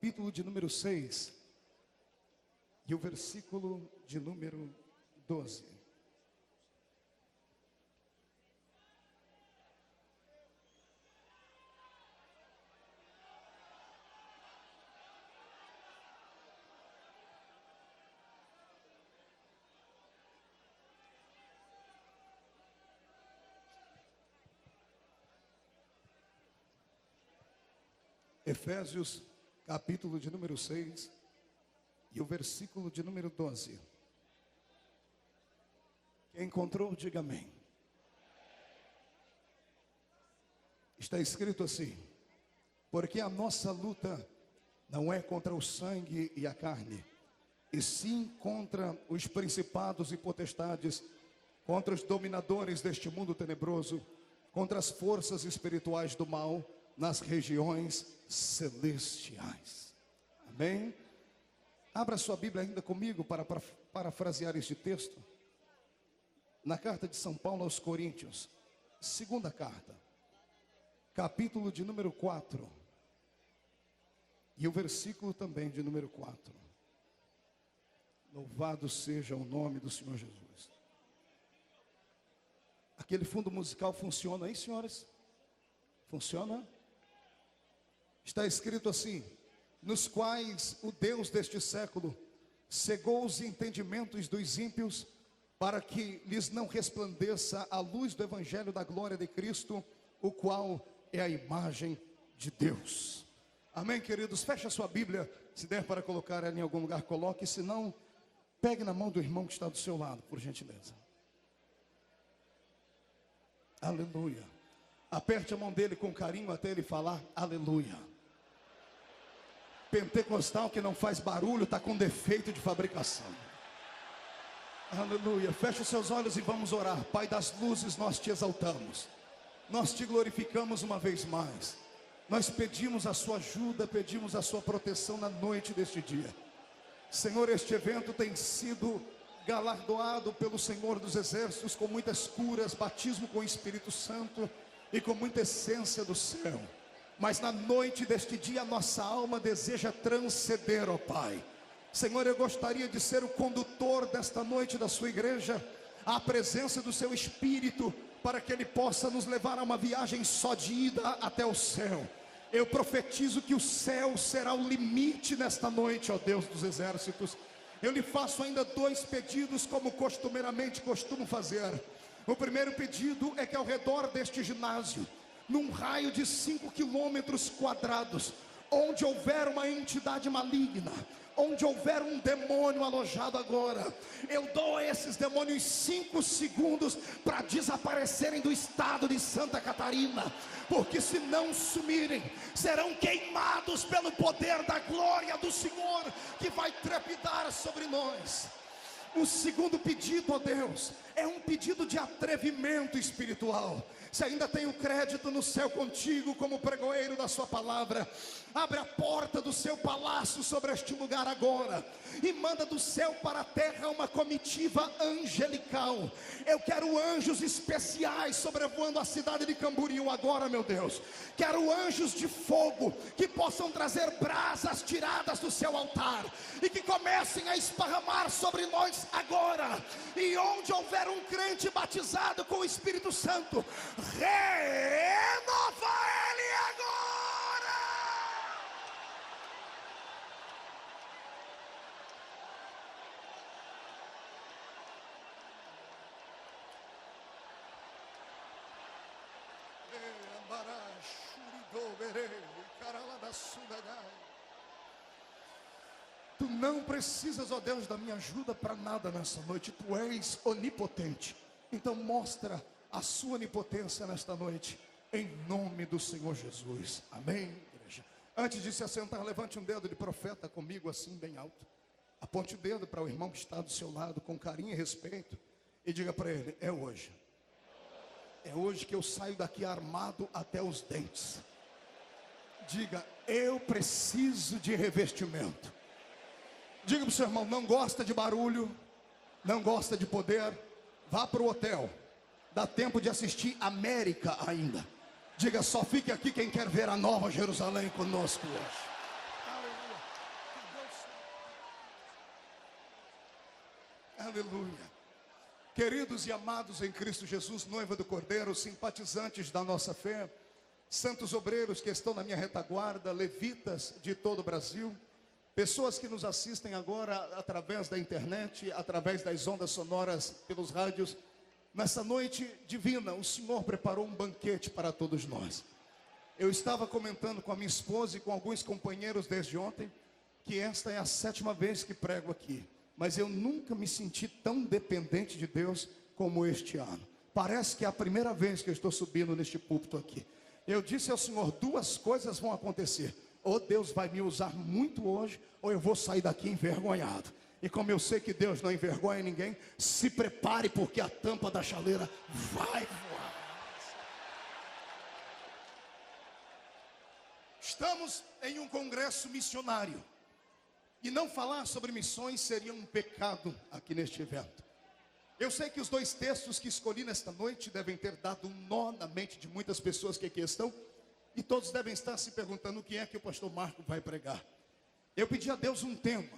capítulo de número 6 e o versículo de número 12. Efésios, capítulo de número 6 e o versículo de número 12. Quem encontrou, diga amém. Está escrito assim: porque a nossa luta não é contra o sangue e a carne, e sim contra os principados e potestades, contra os dominadores deste mundo tenebroso, contra as forças espirituais do mal nas regiões celestiais. Amém? Abra sua Bíblia ainda comigo para parafrasear este texto. Na carta de São Paulo aos Coríntios, segunda carta, capítulo de número 4, e o versículo também de número 4. Louvado seja o nome do Senhor Jesus. Aquele fundo musical funciona aí, senhoras? Funciona? Está escrito assim: nos quais o Deus deste século cegou os entendimentos dos ímpios, para que lhes não resplandeça a luz do evangelho da glória de Cristo, o qual é a imagem de Deus. Amém, queridos? Feche a sua Bíblia, se der para colocar ela em algum lugar, coloque, se não, pegue na mão do irmão que está do seu lado, por gentileza. Aleluia. Aperte a mão dele com carinho até ele falar aleluia. Pentecostal que não faz barulho está com defeito de fabricação. Aleluia. Feche os seus olhos e vamos orar. Pai das luzes, nós te exaltamos, nós te glorificamos uma vez mais. Nós pedimos a sua ajuda, pedimos a sua proteção na noite deste dia. Senhor, este evento tem sido galardoado pelo Senhor dos Exércitos com muitas curas, batismo com o Espírito Santo e com muita essência do céu. Mas na noite deste dia, nossa alma deseja transcender, ó Pai. Senhor, eu gostaria de ser o condutor desta noite da sua igreja, à presença do seu Espírito, para que Ele possa nos levar a uma viagem só de ida até o céu. Eu profetizo que o céu será o limite nesta noite, ó Deus dos exércitos. Eu lhe faço ainda 2 pedidos, como costumeiramente costumo fazer. O primeiro pedido é que ao redor deste ginásio, num raio de 5 quilômetros quadrados, onde houver uma entidade maligna, onde houver um demônio alojado agora, eu dou a esses demônios 5 segundos para desaparecerem do estado de Santa Catarina, porque se não sumirem, serão queimados pelo poder da glória do Senhor, que vai trepidar sobre nós. O segundo pedido, ó Deus, é um pedido de atrevimento espiritual. Se ainda tenho crédito no céu contigo como pregoeiro da sua palavra, abre a porta do seu palácio sobre este lugar agora e manda do céu para a terra uma comitiva angelical. Eu quero anjos especiais sobrevoando a cidade de Camboriú agora, meu Deus. Quero anjos de fogo que possam trazer brasas tiradas do seu altar e que comecem a esparramar sobre nós agora. E onde houver um crente batizado com o Espírito Santo, renova ele agora. Tu não precisas, ó Deus, da minha ajuda para nada nessa noite. Tu és onipotente. Então mostra a sua onipotência nesta noite, em nome do Senhor Jesus. Amém, igreja? Antes de se assentar, levante um dedo de profeta comigo assim bem alto. Aponte o dedo para o irmão que está do seu lado com carinho e respeito e diga para ele: é hoje. É hoje que eu saio daqui armado até os dentes. Diga: eu preciso de revestimento. Diga para o seu irmão: não gosta de barulho, não gosta de poder, vá para o hotel. Dá tempo de assistir América ainda. Diga: só fique aqui quem quer ver a Nova Jerusalém conosco hoje. Aleluia. Aleluia. Queridos e amados em Cristo Jesus, noiva do Cordeiro, simpatizantes da nossa fé, santos obreiros que estão na minha retaguarda, levitas de todo o Brasil, pessoas que nos assistem agora através da internet, através das ondas sonoras, pelos rádios. Nessa noite divina, o Senhor preparou um banquete para todos nós. Eu estava comentando com a minha esposa e com alguns companheiros desde ontem, que esta é a 7ª vez que prego aqui. Mas eu nunca me senti tão dependente de Deus como este ano. Parece que é a primeira vez que eu estou subindo neste púlpito aqui. Eu disse ao Senhor, 2 coisas vão acontecer. Ou Deus vai me usar muito hoje, ou eu vou sair daqui envergonhado. E como eu sei que Deus não envergonha ninguém, se prepare, porque a tampa da chaleira vai voar. Estamos em um congresso missionário. E não falar sobre missões seria um pecado aqui neste evento. Eu sei que os 2 textos que escolhi nesta noite devem ter dado um nó na mente de muitas pessoas que aqui estão. E todos devem estar se perguntando o que é que o pastor Marco vai pregar. Eu pedi a Deus um tema.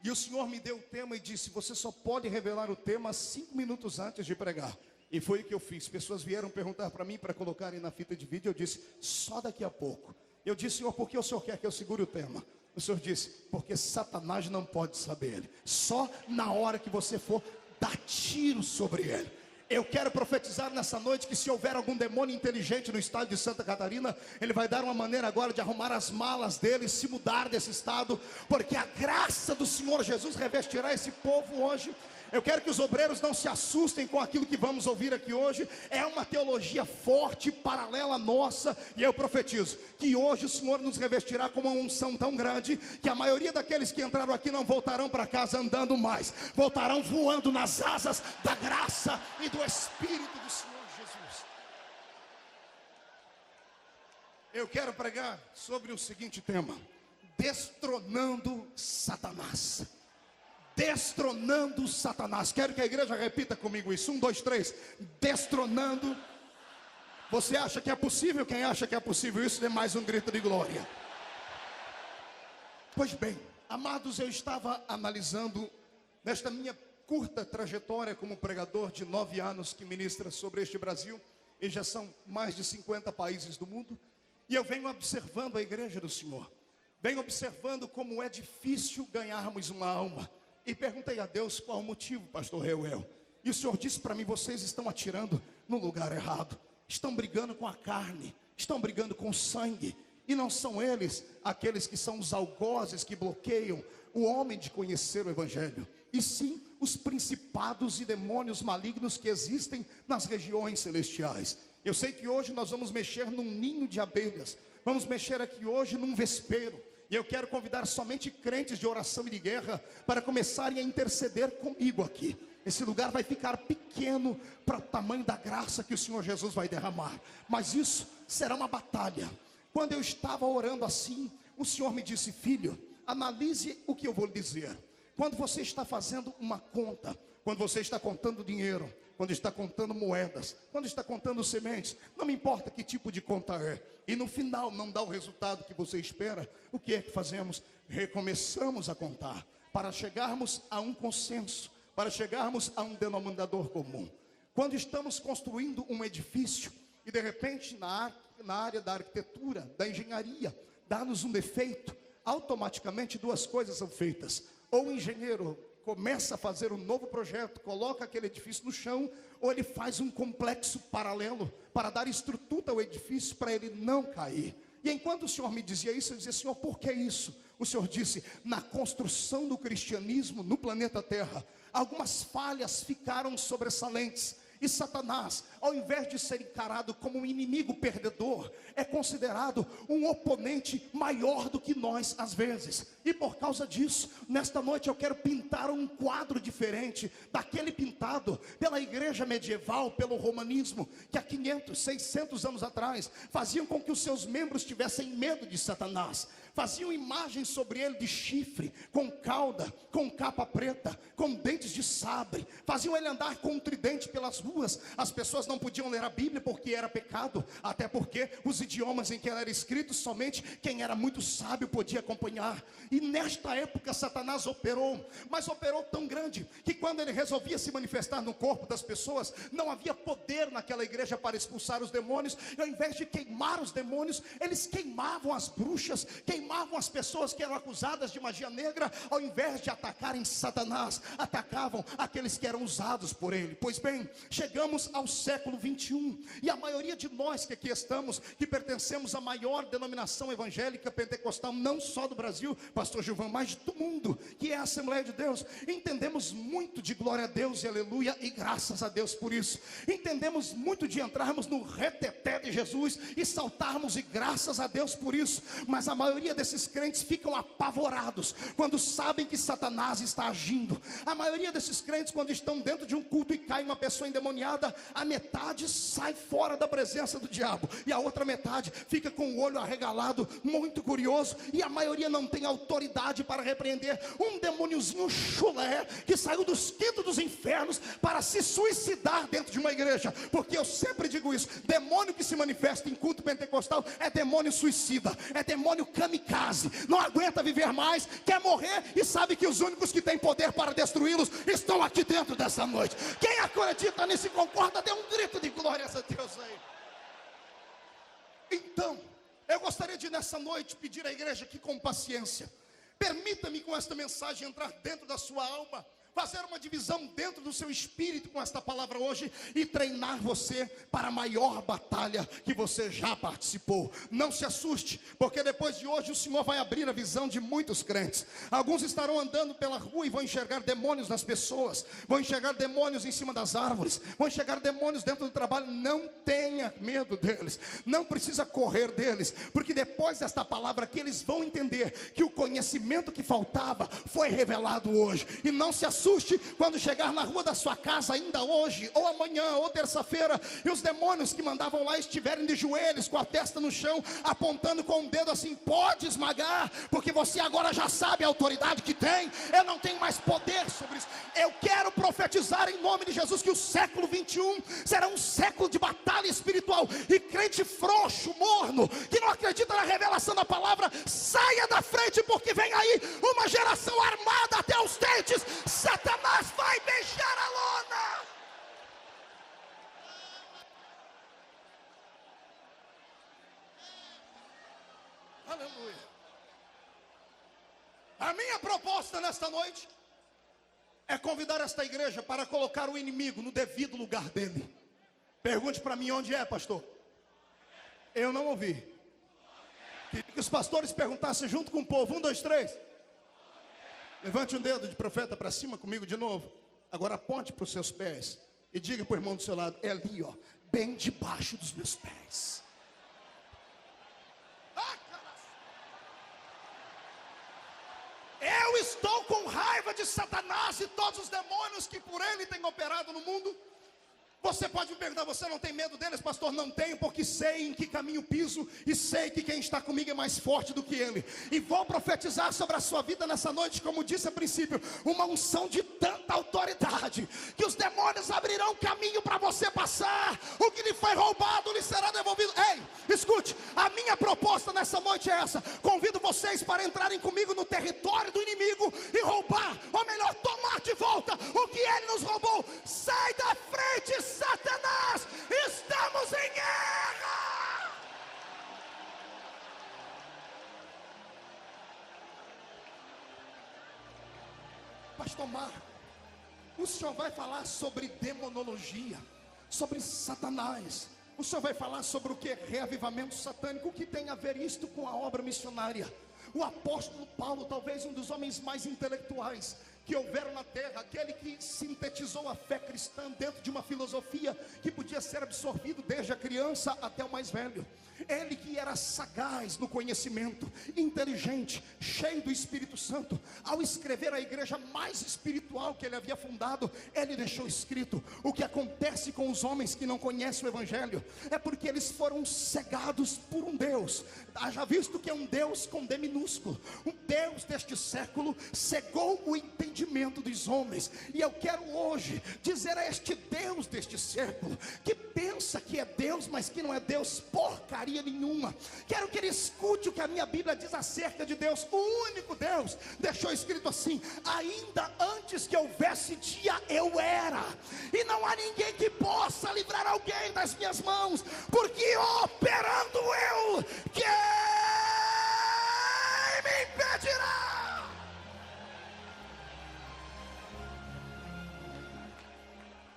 E o Senhor me deu o tema e disse, você só pode revelar o tema 5 minutos antes de pregar. E foi o que eu fiz. Pessoas vieram perguntar para mim para colocarem na fita de vídeo. Eu disse, só daqui a pouco. Eu disse, Senhor, por que o Senhor quer que eu segure o tema? O Senhor disse, porque Satanás não pode saber ele. Só na hora que você for dar tiro sobre ele. Eu quero profetizar nessa noite que se houver algum demônio inteligente no estado de Santa Catarina, ele vai dar uma maneira agora de arrumar as malas dele e se mudar desse estado, porque a graça do Senhor Jesus revestirá esse povo hoje. Eu quero que os obreiros não se assustem com aquilo que vamos ouvir aqui hoje. É uma teologia forte, paralela à nossa. E eu profetizo que hoje o Senhor nos revestirá com uma unção tão grande, que a maioria daqueles que entraram aqui não voltarão para casa andando mais, voltarão voando nas asas da graça e do Espírito do Senhor Jesus. Eu quero pregar sobre o seguinte tema: destronando Satanás. Destronando Satanás. Quero que a igreja repita comigo isso. 1, 2, 3. Destronando. Você acha que é possível? Quem acha que é possível isso, dê mais um grito de glória. Pois bem, amados, eu estava analisando nesta minha curta trajetória como pregador de 9 anos que ministra sobre este Brasil, e já são mais de 50 países do mundo, e eu venho observando a igreja do Senhor. Venho observando como é difícil ganharmos uma alma. E perguntei a Deus qual o motivo, pastor Reuel. E o Senhor disse para mim, vocês estão atirando no lugar errado. Estão brigando com a carne, estão brigando com o sangue. E não são eles aqueles que são os algozes que bloqueiam o homem de conhecer o Evangelho. E sim, os principados e demônios malignos que existem nas regiões celestiais. Eu sei que hoje nós vamos mexer num ninho de abelhas. Vamos mexer aqui hoje num vespeiro. E eu quero convidar somente crentes de oração e de guerra para começarem a interceder comigo aqui. Esse lugar vai ficar pequeno para o tamanho da graça que o Senhor Jesus vai derramar. Mas isso será uma batalha. Quando eu estava orando assim, o Senhor me disse, filho, analise o que eu vou lhe dizer. Quando você está fazendo uma conta, quando você está contando dinheiro, quando está contando moedas, quando está contando sementes, não me importa que tipo de conta é, e no final não dá o resultado que você espera, o que é que fazemos? Recomeçamos a contar, para chegarmos a um consenso, para chegarmos a um denominador comum. Quando estamos construindo um edifício, e de repente na área da arquitetura, da engenharia, dá-nos um defeito, automaticamente 2 coisas são feitas. Ou o engenheiro começa a fazer um novo projeto, coloca aquele edifício no chão, ou ele faz um complexo paralelo para dar estrutura ao edifício para ele não cair. E enquanto o Senhor me dizia isso, eu dizia, Senhor, por que isso? O Senhor disse, na construção do cristianismo no planeta Terra, algumas falhas ficaram sobressalentes. E Satanás, ao invés de ser encarado como um inimigo perdedor, é considerado um oponente maior do que nós às vezes. E por causa disso, nesta noite eu quero pintar um quadro diferente daquele pintado pela igreja medieval, pelo romanismo, que há 500, 600 anos atrás faziam com que os seus membros tivessem medo de Satanás. faziam imagens sobre ele de chifre, com cauda, com capa preta, com dentes de sabre, faziam ele andar com um tridente pelas ruas. As pessoas não podiam ler a Bíblia porque era pecado, até porque os idiomas em que ela era escrita, somente quem era muito sábio podia acompanhar. E nesta época Satanás operou, mas operou tão grande, que quando ele resolvia se manifestar no corpo das pessoas, não havia poder naquela igreja para expulsar os demônios. E ao invés de queimar os demônios, eles queimavam as bruxas, queimavam as pessoas que eram acusadas de magia negra. Ao invés de atacarem Satanás, atacavam aqueles que eram usados por ele. Pois bem, chegamos ao século 21, e a maioria de nós que aqui estamos, que pertencemos à maior denominação evangélica pentecostal, não só do Brasil, pastor Gilvan, mas do mundo, que é a Assembleia de Deus, entendemos muito de glória a Deus e aleluia, e graças a Deus por isso. Entendemos muito de entrarmos no reteté de Jesus e saltarmos, e graças a Deus por isso. Mas a maioria desses crentes ficam apavorados quando sabem que Satanás está agindo. A maioria desses crentes, quando estão dentro de um culto e cai uma pessoa endemoniada, a metade sai fora da presença do diabo, e a outra metade fica com o olho arregalado, muito curioso. E a maioria não tem autoridade para repreender um demôniozinho chulé que saiu dos quintos dos infernos para se suicidar dentro de uma igreja. Porque eu sempre digo isso: demônio que se manifesta em culto pentecostal é demônio suicida, é demônio kamikaze, não aguenta viver mais, quer morrer, e sabe que os únicos que têm poder para destruí-los estão aqui dentro dessa noite. Quem acredita nisso e concorda, dê um grito de glória a Deus aí. Então, eu gostaria de nessa noite pedir à igreja que com paciência, permita-me com esta mensagem entrar dentro da sua alma, fazer uma divisão dentro do seu espírito com esta palavra hoje, e treinar você para a maior batalha que você já participou. Não se assuste, porque depois de hoje o Senhor vai abrir a visão de muitos crentes. Alguns estarão andando pela rua e vão enxergar demônios nas pessoas, vão enxergar demônios em cima das árvores, vão enxergar demônios dentro do trabalho. Não tenha medo deles, não precisa correr deles, porque depois desta palavra aqui eles vão entender que o conhecimento que faltava foi revelado hoje. E não se assuste quando chegar na rua da sua casa ainda hoje, ou amanhã, ou terça-feira, e os demônios que mandavam lá estiverem de joelhos, com a testa no chão, apontando com o dedo assim: pode esmagar, porque você agora já sabe a autoridade que tem, eu não tenho mais poder sobre isso. Eu quero profetizar em nome de Jesus que o século 21 será um século de batalha espiritual, e crente frouxo, morno, que não acredita na revelação da palavra, saia da frente, porque vem aí uma geração armada até os dentes. Satanás vai beijar a lona. Aleluia. A minha proposta nesta noite é convidar esta igreja para colocar o inimigo no devido lugar dele. Pergunte para mim: onde é, pastor? Eu não ouvi. Queria que os pastores perguntassem junto com o povo. 1, 2, 3. Levante um dedo de profeta para cima comigo de novo. Agora aponte para os seus pés e diga para o irmão do seu lado: é ali, ó, bem debaixo dos meus pés. Eu estou com raiva de Satanás e todos os demônios que por ele têm operado no mundo. Você pode me perguntar: você não tem medo deles, pastor? Não tenho, porque sei em que caminho piso, e sei que quem está comigo é mais forte do que ele. E vou profetizar sobre a sua vida nessa noite, como disse a princípio, uma unção de tanta autoridade, que os demônios abrirão caminho para você passar. O que lhe foi roubado lhe será devolvido. Ei, escute, a minha proposta nessa noite é essa: convido vocês para entrarem comigo no território do inimigo e roubar, ou melhor, tomar de volta o que ele nos roubou. Sai da frente, Satanás, estamos em guerra. Pastor Marco, o senhor vai falar sobre demonologia, sobre Satanás. O senhor vai falar sobre o que é reavivamento satânico. O que tem a ver isto com a obra missionária? O apóstolo Paulo, talvez um dos homens mais intelectuais que houveram na terra, aquele que sintetizou a fé cristã dentro de uma filosofia que podia ser absorvido desde a criança até o mais velho. Ele que era sagaz no conhecimento, inteligente, cheio do Espírito Santo, ao escrever a igreja mais espiritual que ele havia fundado, ele deixou escrito: o que acontece com os homens que não conhecem o Evangelho é porque eles foram cegados por um Deus. Haja visto que é um Deus com D minúsculo. Um Deus deste século cegou o entendimento dos homens. E eu quero hoje dizer a este Deus deste século, que pensa que é Deus, mas que não é Deus porcaria nenhuma, quero que ele escute o que a minha Bíblia diz acerca de Deus. O único Deus deixou escrito assim: ainda antes que houvesse dia eu era, e não há ninguém que possa livrar alguém das minhas mãos, porque operando eu, quem me impedirá?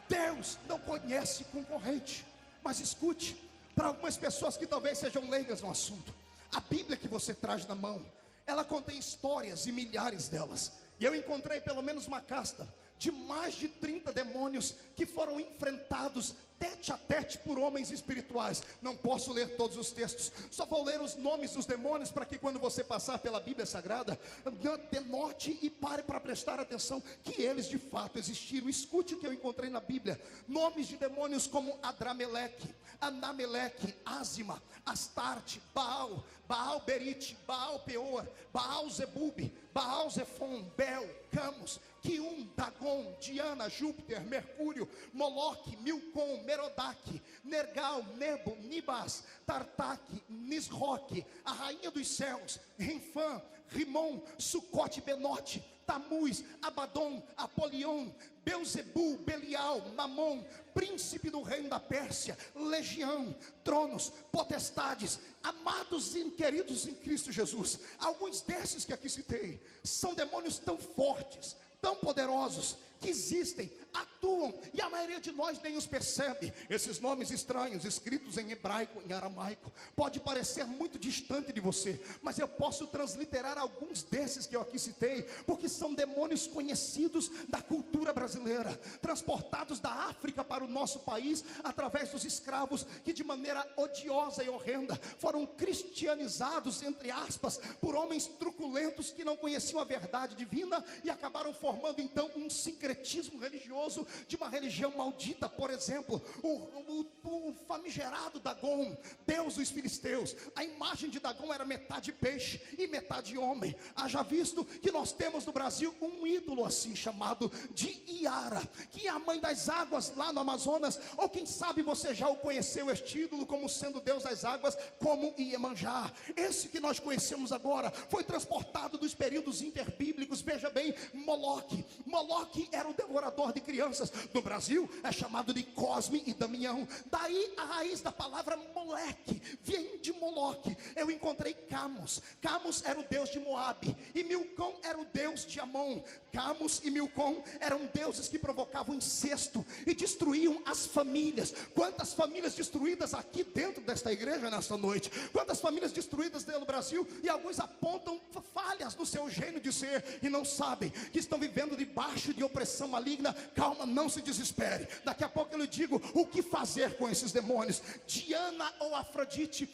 Deus não conhece concorrente. Mas escute, para algumas pessoas que talvez sejam leigas no assunto, a Bíblia que você traz na mão, ela contém histórias e milhares delas. E eu encontrei pelo menos uma casta de mais de 30 demônios que foram enfrentados tete a tete por homens espirituais. Não posso ler todos os textos, só vou ler os nomes dos demônios, para que quando você passar pela Bíblia Sagrada, denote e pare para prestar atenção que eles de fato existiram. Escute o que eu encontrei na Bíblia: nomes de demônios como Adrameleque, Anameleque, Ázima, Astarte, Baal, Baal Berite, Baal Peor, Baal Zebub, Baal Zefon, Bel, Camus, Quium, Dagon, Diana, Júpiter, Mercúrio, Moloque, Milcom, Merodach, Nergal, Nebo, Nibas, Tartaque, Nisroque, a rainha dos céus, Renfã, Rimon, Sucote, Benote, Tamuz, Abaddon, Apolion, Beuzebu, Belial, Mamon, príncipe do reino da Pérsia, legião, tronos, potestades, amados e queridos em Cristo Jesus. Alguns desses que aqui citei são demônios tão fortes, tão poderosos, que existem, atuam, e a maioria de nós nem os percebe. Esses nomes estranhos, escritos em hebraico, em aramaico, pode parecer muito distante de você, mas eu posso transliterar alguns desses que eu aqui citei, porque são demônios conhecidos da cultura brasileira, transportados da África para o nosso país, através dos escravos, que de maneira odiosa e horrenda, foram cristianizados, entre aspas, por homens truculentos, que não conheciam a verdade divina, e acabaram formando então um sincretismo religioso de uma religião maldita. Por exemplo, o famigerado Dagon, deus dos filisteus. A imagem de Dagon era metade peixe e metade homem. Haja visto que nós temos no Brasil um ídolo assim, chamado de Iara, que é a mãe das águas lá no Amazonas. Ou quem sabe você já o conheceu, este ídolo, como sendo deus das águas, como Iemanjá. Esse que nós conhecemos agora foi transportado dos períodos interbíblicos. Veja bem, Moloque era o devorador de crianças. No Brasil é chamado de Cosme e Damião. Daí a raiz da palavra moleque vem de Moloque. Eu encontrei Camus era o deus de Moabe, e Milcom era o deus de Amon. Camus e Milcom eram deuses que provocavam incesto e destruíam as famílias. Quantas famílias destruídas aqui dentro desta igreja nesta noite, quantas famílias destruídas dentro do Brasil, e alguns apontam falhas no seu gênio de ser, e não sabem que estão vivendo debaixo de opressão maligna. Calma, não se desespere, daqui a pouco eu lhe digo o que fazer com esses demônios. Diana ou Afrodite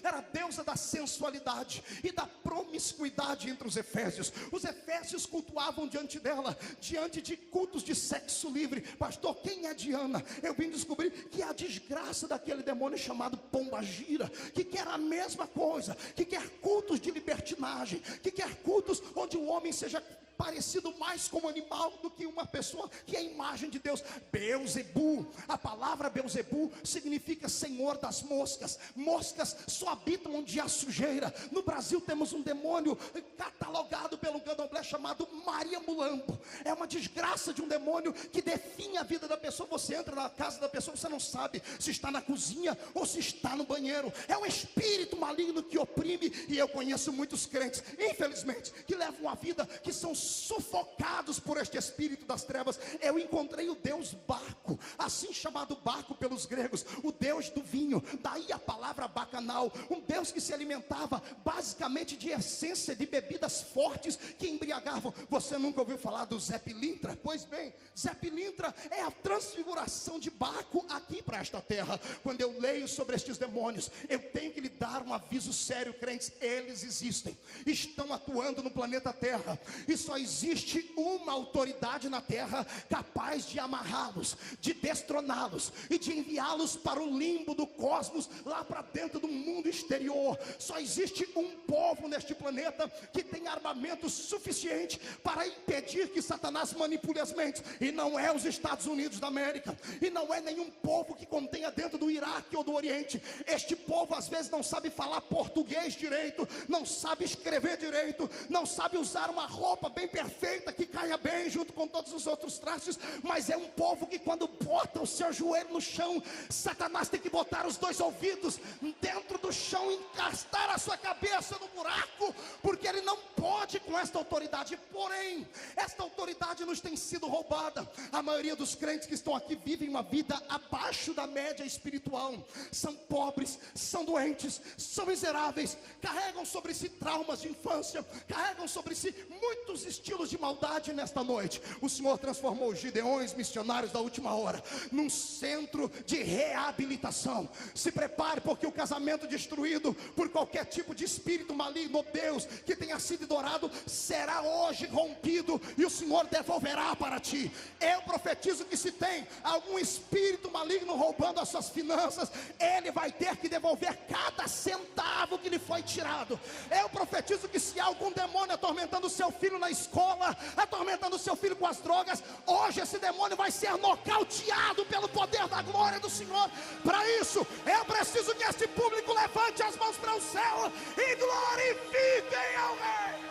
era a deusa da sensualidade e da promiscuidade entre os efésios. Os efésios cultuavam diante dela, diante de cultos de sexo livre. Pastor, quem é Diana? Eu vim descobrir que é a desgraça daquele demônio chamado Pombagira, que quer a mesma coisa, que quer cultos de libertinagem, que quer cultos onde o homem seja parecido mais com um animal do que uma pessoa, que é a imagem de Deus. Beuzebu, a palavra Beuzebu significa senhor das moscas. Moscas só habitam onde há sujeira. No Brasil temos um demônio catalogado pelo candomblé chamado Maria Mulambo. É uma desgraça de um demônio que define a vida da pessoa. Você entra na casa da pessoa, você não sabe se está na cozinha ou se está no banheiro. É um espírito maligno que oprime. E eu conheço muitos crentes, infelizmente, que levam uma vida que são sufocados por este espírito das trevas. Eu encontrei o deus Baco, assim chamado Baco pelos gregos, o deus do vinho. Daí a palavra bacanal, um deus que se alimentava basicamente de essência de bebidas fortes que embriagavam devagar. Você nunca ouviu falar do Zé Pilintra? Pois bem, Zé Pilintra é a transfiguração de Baco aqui para esta terra. Quando eu leio sobre estes demônios, eu tenho que lhe dar um aviso sério, crentes. Eles existem, estão atuando no planeta Terra, e só existe uma autoridade na terra capaz de amarrá-los, de destroná-los e de enviá-los para o limbo do cosmos, lá para dentro do mundo exterior. Só existe um povo neste planeta que tem armamento suficiente para impedir que Satanás manipule as mentes, e não é os Estados Unidos da América, e não é nenhum povo que contenha dentro do Iraque ou do Oriente. Este povo às vezes não sabe falar português direito, não sabe escrever direito, não sabe usar uma roupa bem perfeita que caia bem junto com todos os outros traços, mas é um povo que quando bota o seu joelho no chão, Satanás tem que botar os dois ouvidos dentro do chão, encastar a sua cabeça no buraco, porque ele não pode com esta autoridade. Porém, esta autoridade nos tem sido roubada. A maioria dos crentes que estão aqui vivem uma vida abaixo da média espiritual, são pobres, são doentes, são miseráveis, carregam sobre si traumas de infância, carregam sobre si muitos estilos de maldade. Nesta noite, o Senhor transformou os gideões missionários da última hora num centro de reabilitação. Se prepare, porque o casamento destruído por qualquer tipo de espírito maligno, Deus, que tenha sido adorado, será hoje rompido, e o Senhor devolverá para ti. Eu profetizo que se tem algum espírito maligno roubando as suas finanças, ele vai ter que devolver cada centavo que lhe foi tirado. Eu profetizo que se há algum demônio atormentando o seu filho na escola, atormentando o seu filho com as drogas, hoje esse demônio vai ser nocauteado pelo poder da glória do Senhor. Para isso, eu preciso que este público levante as mãos para o céu e glorifiquem ao Rei.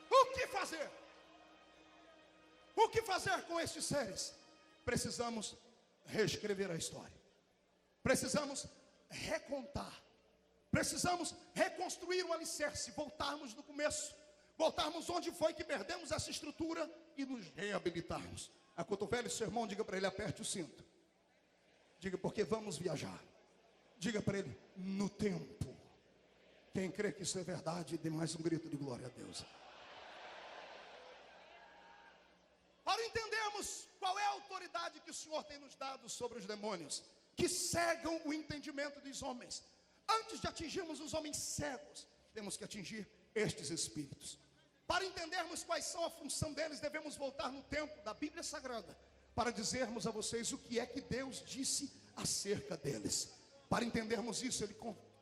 O que fazer? O que fazer com estes seres? Precisamos reescrever a história, precisamos recontar, precisamos reconstruir o alicerce, voltarmos no começo, voltarmos onde foi que perdemos essa estrutura e nos reabilitarmos. Acotovele o seu irmão, diga para ele: aperte o cinto. Diga: porque vamos viajar. Diga para ele: no tempo. Quem crê que isso é verdade, dê mais um grito de glória a Deus. Para entendermos qual é a autoridade que o Senhor tem nos dado sobre os demônios, que cegam o entendimento dos homens, antes de atingirmos os homens cegos, temos que atingir estes espíritos. Para entendermos quais são a função deles, devemos voltar no tempo da Bíblia Sagrada, para dizermos a vocês o que é que Deus disse acerca deles. Para entendermos isso,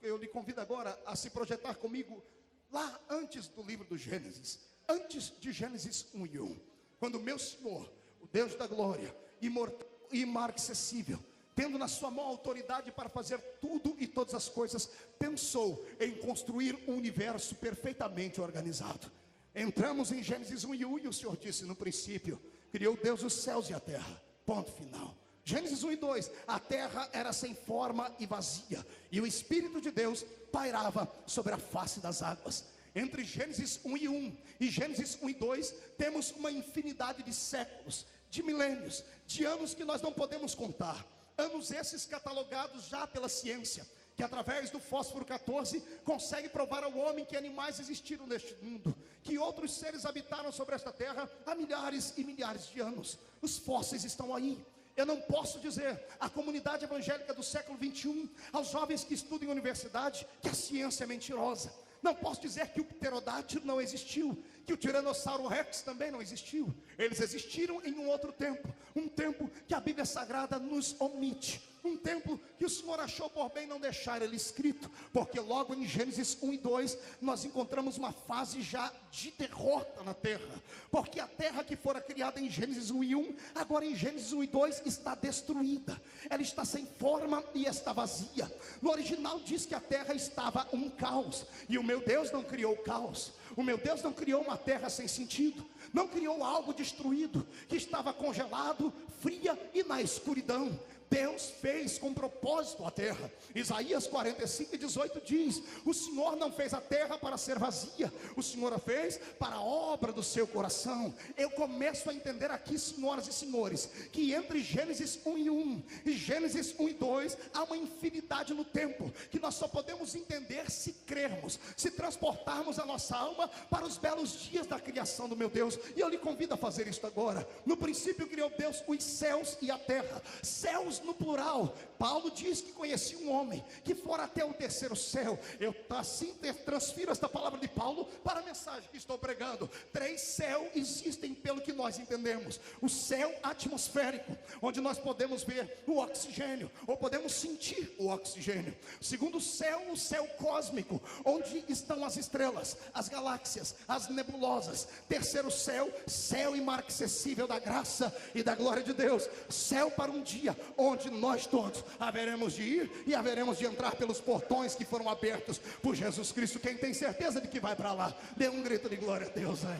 eu lhe convido agora a se projetar comigo lá antes do livro do Gênesis, antes de Gênesis 1 e 1. Quando o meu Senhor, o Deus da glória, imortal e imarcessível, tendo na sua mão autoridade para fazer tudo e todas as coisas, pensou em construir um universo perfeitamente organizado. Entramos em Gênesis 1 e 1 e o Senhor disse: no princípio criou Deus os céus e a terra. Ponto final. Gênesis 1 e 2, a terra era sem forma e vazia, e o Espírito de Deus pairava sobre a face das águas. Entre Gênesis 1 e 1 e Gênesis 1 e 2, temos uma infinidade de séculos, de milênios, de anos que nós não podemos contar. Anos esses catalogados já pela ciência, que através do fósforo 14 consegue provar ao homem que animais existiram neste mundo, que outros seres habitaram sobre esta terra há milhares e milhares de anos. Os fósseis estão aí. Eu não posso dizer à comunidade evangélica do século 21, aos jovens que estudam em universidade, que a ciência é mentirosa. Não posso dizer que o pterodátilo não existiu, que o tiranossauro rex também não existiu. Eles existiram em um outro tempo, um tempo que a Bíblia Sagrada nos omite, um tempo que o Senhor achou por bem não deixar ele escrito, porque logo em Gênesis 1 e 2 nós encontramos uma fase já de derrota na terra, porque a terra que fora criada em Gênesis 1 e 1, agora em Gênesis 1 e 2 está destruída, ela está sem forma e está vazia. No original diz que a terra estava um caos, e o meu Deus não criou caos, o meu Deus não criou uma terra sem sentido, não criou algo destruído, que estava congelado, fria e na escuridão. Deus fez com propósito a terra. Isaías 45:18 diz: o Senhor não fez a terra para ser vazia, o Senhor a fez para a obra do seu coração. Eu começo a entender aqui, senhoras e senhores, que entre Gênesis 1:1 e Gênesis 1:2 há uma infinidade no tempo, que nós só podemos entender se crermos, se transportarmos a nossa alma para os belos dias da criação do meu Deus. E eu lhe convido a fazer isso agora. No princípio criou Deus os céus e a terra. Céus no plural. Paulo diz que conhecia um homem que fora até o terceiro céu. Eu assim transfiro esta palavra de Paulo para a mensagem que estou pregando. 3 céus existem pelo que nós entendemos. O céu atmosférico, onde nós podemos ver o oxigênio, ou podemos sentir o oxigênio. Segundo céu, o céu cósmico, onde estão as estrelas, as galáxias, as nebulosas. Terceiro céu, céu imarcessível da graça e da glória de Deus. Céu para um dia onde nós todos haveremos de ir e haveremos de entrar pelos portões que foram abertos por Jesus Cristo. Quem tem certeza de que vai para lá, dê um grito de glória a Deus aí.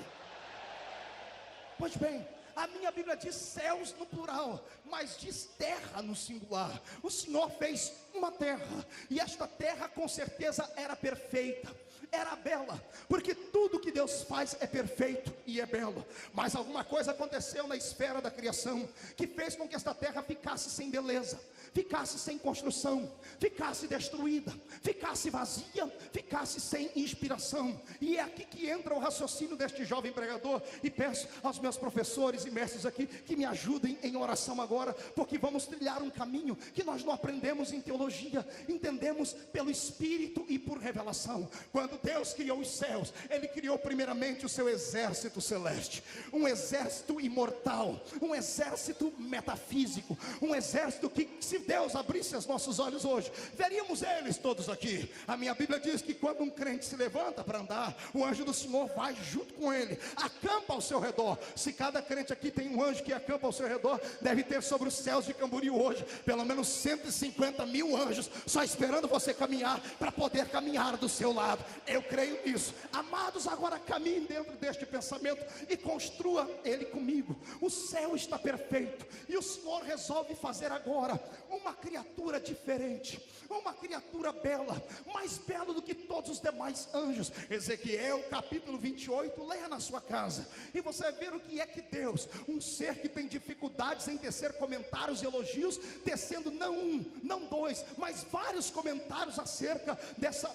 Pois bem, a minha Bíblia diz céus no plural, mas diz terra no singular. O Senhor fez uma terra, e esta terra com certeza era perfeita, era bela, porque tudo que Deus faz é perfeito e é belo. Mas alguma coisa aconteceu na esfera da criação, que fez com que esta terra ficasse sem beleza, ficasse sem construção, ficasse destruída, ficasse vazia, ficasse sem inspiração. E é aqui que entra o raciocínio deste jovem pregador. E peço aos meus professores e mestres aqui que me ajudem em oração agora, porque vamos trilhar um caminho que nós não aprendemos em teologia, entendemos pelo Espírito e por revelação. Quando Deus criou os céus, Ele criou primeiramente o seu exército celeste, um exército imortal, um exército metafísico, um exército que, se Deus abrisse os nossos olhos hoje, veríamos eles todos aqui. A minha Bíblia diz que quando um crente se levanta para andar, o anjo do Senhor vai junto com ele, acampa ao seu redor. Se cada crente aqui tem um anjo que acampa ao seu redor, deve ter sobre os céus de Camboriú hoje pelo menos 150 mil anjos só esperando você caminhar para poder caminhar do seu lado. Eu creio nisso. Amados, agora caminhe dentro deste pensamento e construa ele comigo. O céu está perfeito e o Senhor resolve fazer agora uma criatura diferente, uma criatura bela, mais bela do que todos os demais anjos. Ezequiel capítulo 28, leia na sua casa e você vai ver o que é que Deus, um ser que tem dificuldades em tecer comentários e elogios, tecendo não um, não dois, mas vários comentários acerca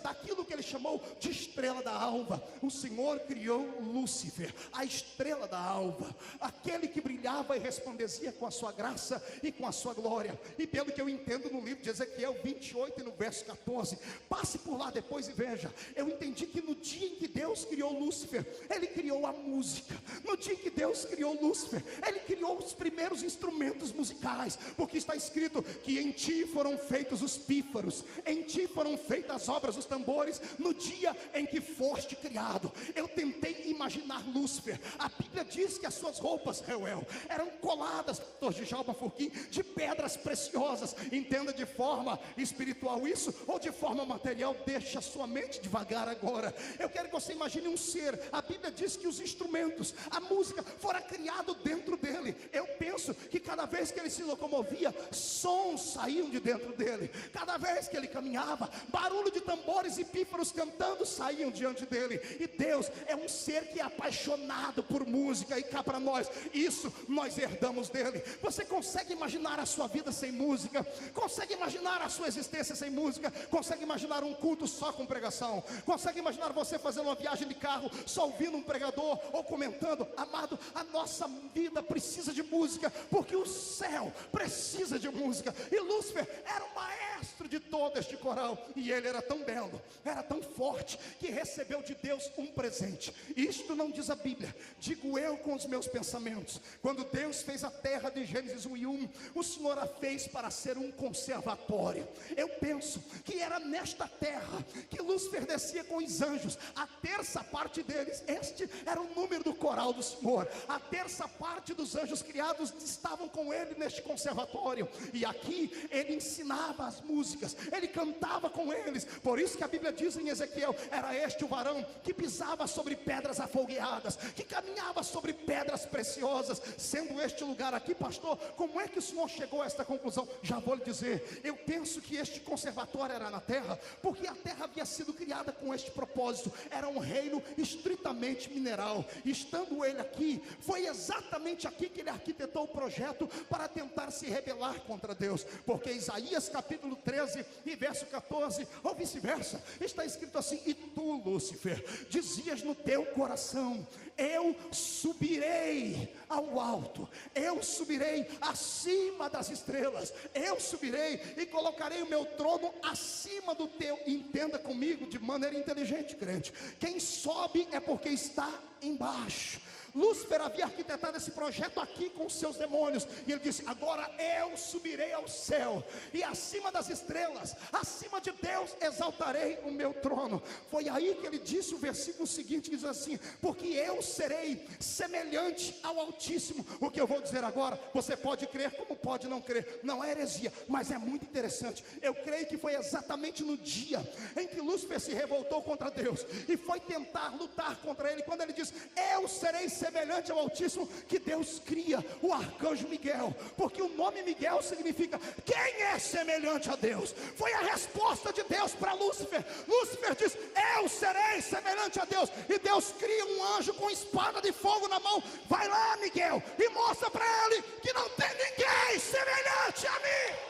daquilo que ele chamou de estrela da alva. O Senhor criou Lúcifer, a estrela da alva, aquele que brilhava e resplandecia com a sua graça e com a sua glória. E pelo que eu entendo no livro de Ezequiel 28 e no verso 14, passe por lá depois e veja, eu entendi que no dia em que Deus criou Lúcifer, Ele criou a música. No dia em que Deus criou Lúcifer, Ele criou os primeiros instrumentos musicais, porque está escrito que em ti foram feitos os pífaros, em ti foram feitas as obras dos tambores, no dia em que foste criado. Eu tentei imaginar Lúcifer. A Bíblia diz que as suas roupas, Reuel, eram coladas, de Jalba Furquim, de pedras preciosas. Entenda de forma espiritual isso, ou de forma material, deixa a sua mente devagar agora. Eu quero que você imagine um ser. A Bíblia diz que os instrumentos, a música, fora criado dentro dele. Eu penso que cada vez que ele se locomovia, sons saíam de dentro dele. Cada vez que ele caminhava, barulho de tambores e pífaros cantando saíam diante dele. E Deus é um ser que é apaixonado por música, e cá para nós, isso nós herdamos dele. Você consegue imaginar a sua vida sem música? Consegue imaginar a sua existência sem música? Consegue imaginar um culto só com pregação? Consegue imaginar você fazendo uma viagem de carro só ouvindo um pregador ou comentando? Amado, a nossa vida precisa de música, porque o céu precisa de música. E Lúcifer era o maestro de todo este coral, e ele era tão belo, era tão forte, que recebeu de Deus um presente. Isto não diz a Bíblia, digo eu com os meus pensamentos. Quando Deus fez a terra de Gênesis 1:1, o Senhor a fez para ser um conservatório. Eu penso que que era nesta terra que Lúcifer descia com os anjos. A terça parte deles, este era o número do coral do Senhor, a terça parte dos anjos criados estavam com ele neste conservatório, e aqui ele ensinava as músicas, ele cantava com eles. Por isso que a Bíblia diz em Ezequiel: era este o varão que pisava sobre pedras afogueadas, que caminhava sobre pedras preciosas. Sendo este lugar aqui, pastor, como é que o senhor chegou a esta conclusão? Já vou lhe dizer. Eu penso que este conservatório era na terra, porque a terra havia sido criada com este propósito. Era um reino estritamente mineral. Estando ele aqui, foi exatamente aqui que ele arquitetou o projeto para tentar se rebelar contra Deus. Porque Isaías capítulo 13 e verso 14, ou vice-versa, está escrito assim: e tu, Lúcifer, dizias no teu coração: eu subirei ao alto, eu subirei acima das estrelas, eu subirei e colocarei o meu trono acima do teu. Entenda comigo de maneira inteligente, crente: quem sobe é porque está embaixo. Lúcifer havia arquitetado esse projeto aqui com os seus demônios, e ele disse: agora eu subirei ao céu, e acima das estrelas, acima de Deus, exaltarei o meu trono. Foi aí que ele disse o versículo seguinte, diz assim: porque eu serei semelhante ao Altíssimo. O que eu vou dizer agora, você pode crer como pode não crer, não é heresia, mas é muito interessante. Eu creio que foi exatamente no dia em que Lúcifer se revoltou contra Deus e foi tentar lutar contra ele, quando ele diz: eu serei semelhante ao Altíssimo, que Deus cria o arcanjo Miguel, porque o nome Miguel significa quem é semelhante a Deus. Foi a resposta de Deus para Lúcifer. Lúcifer diz: eu serei semelhante a Deus, e Deus cria um anjo com espada de fogo na mão. Vai lá, Miguel, e mostra para ele que não tem ninguém semelhante a mim.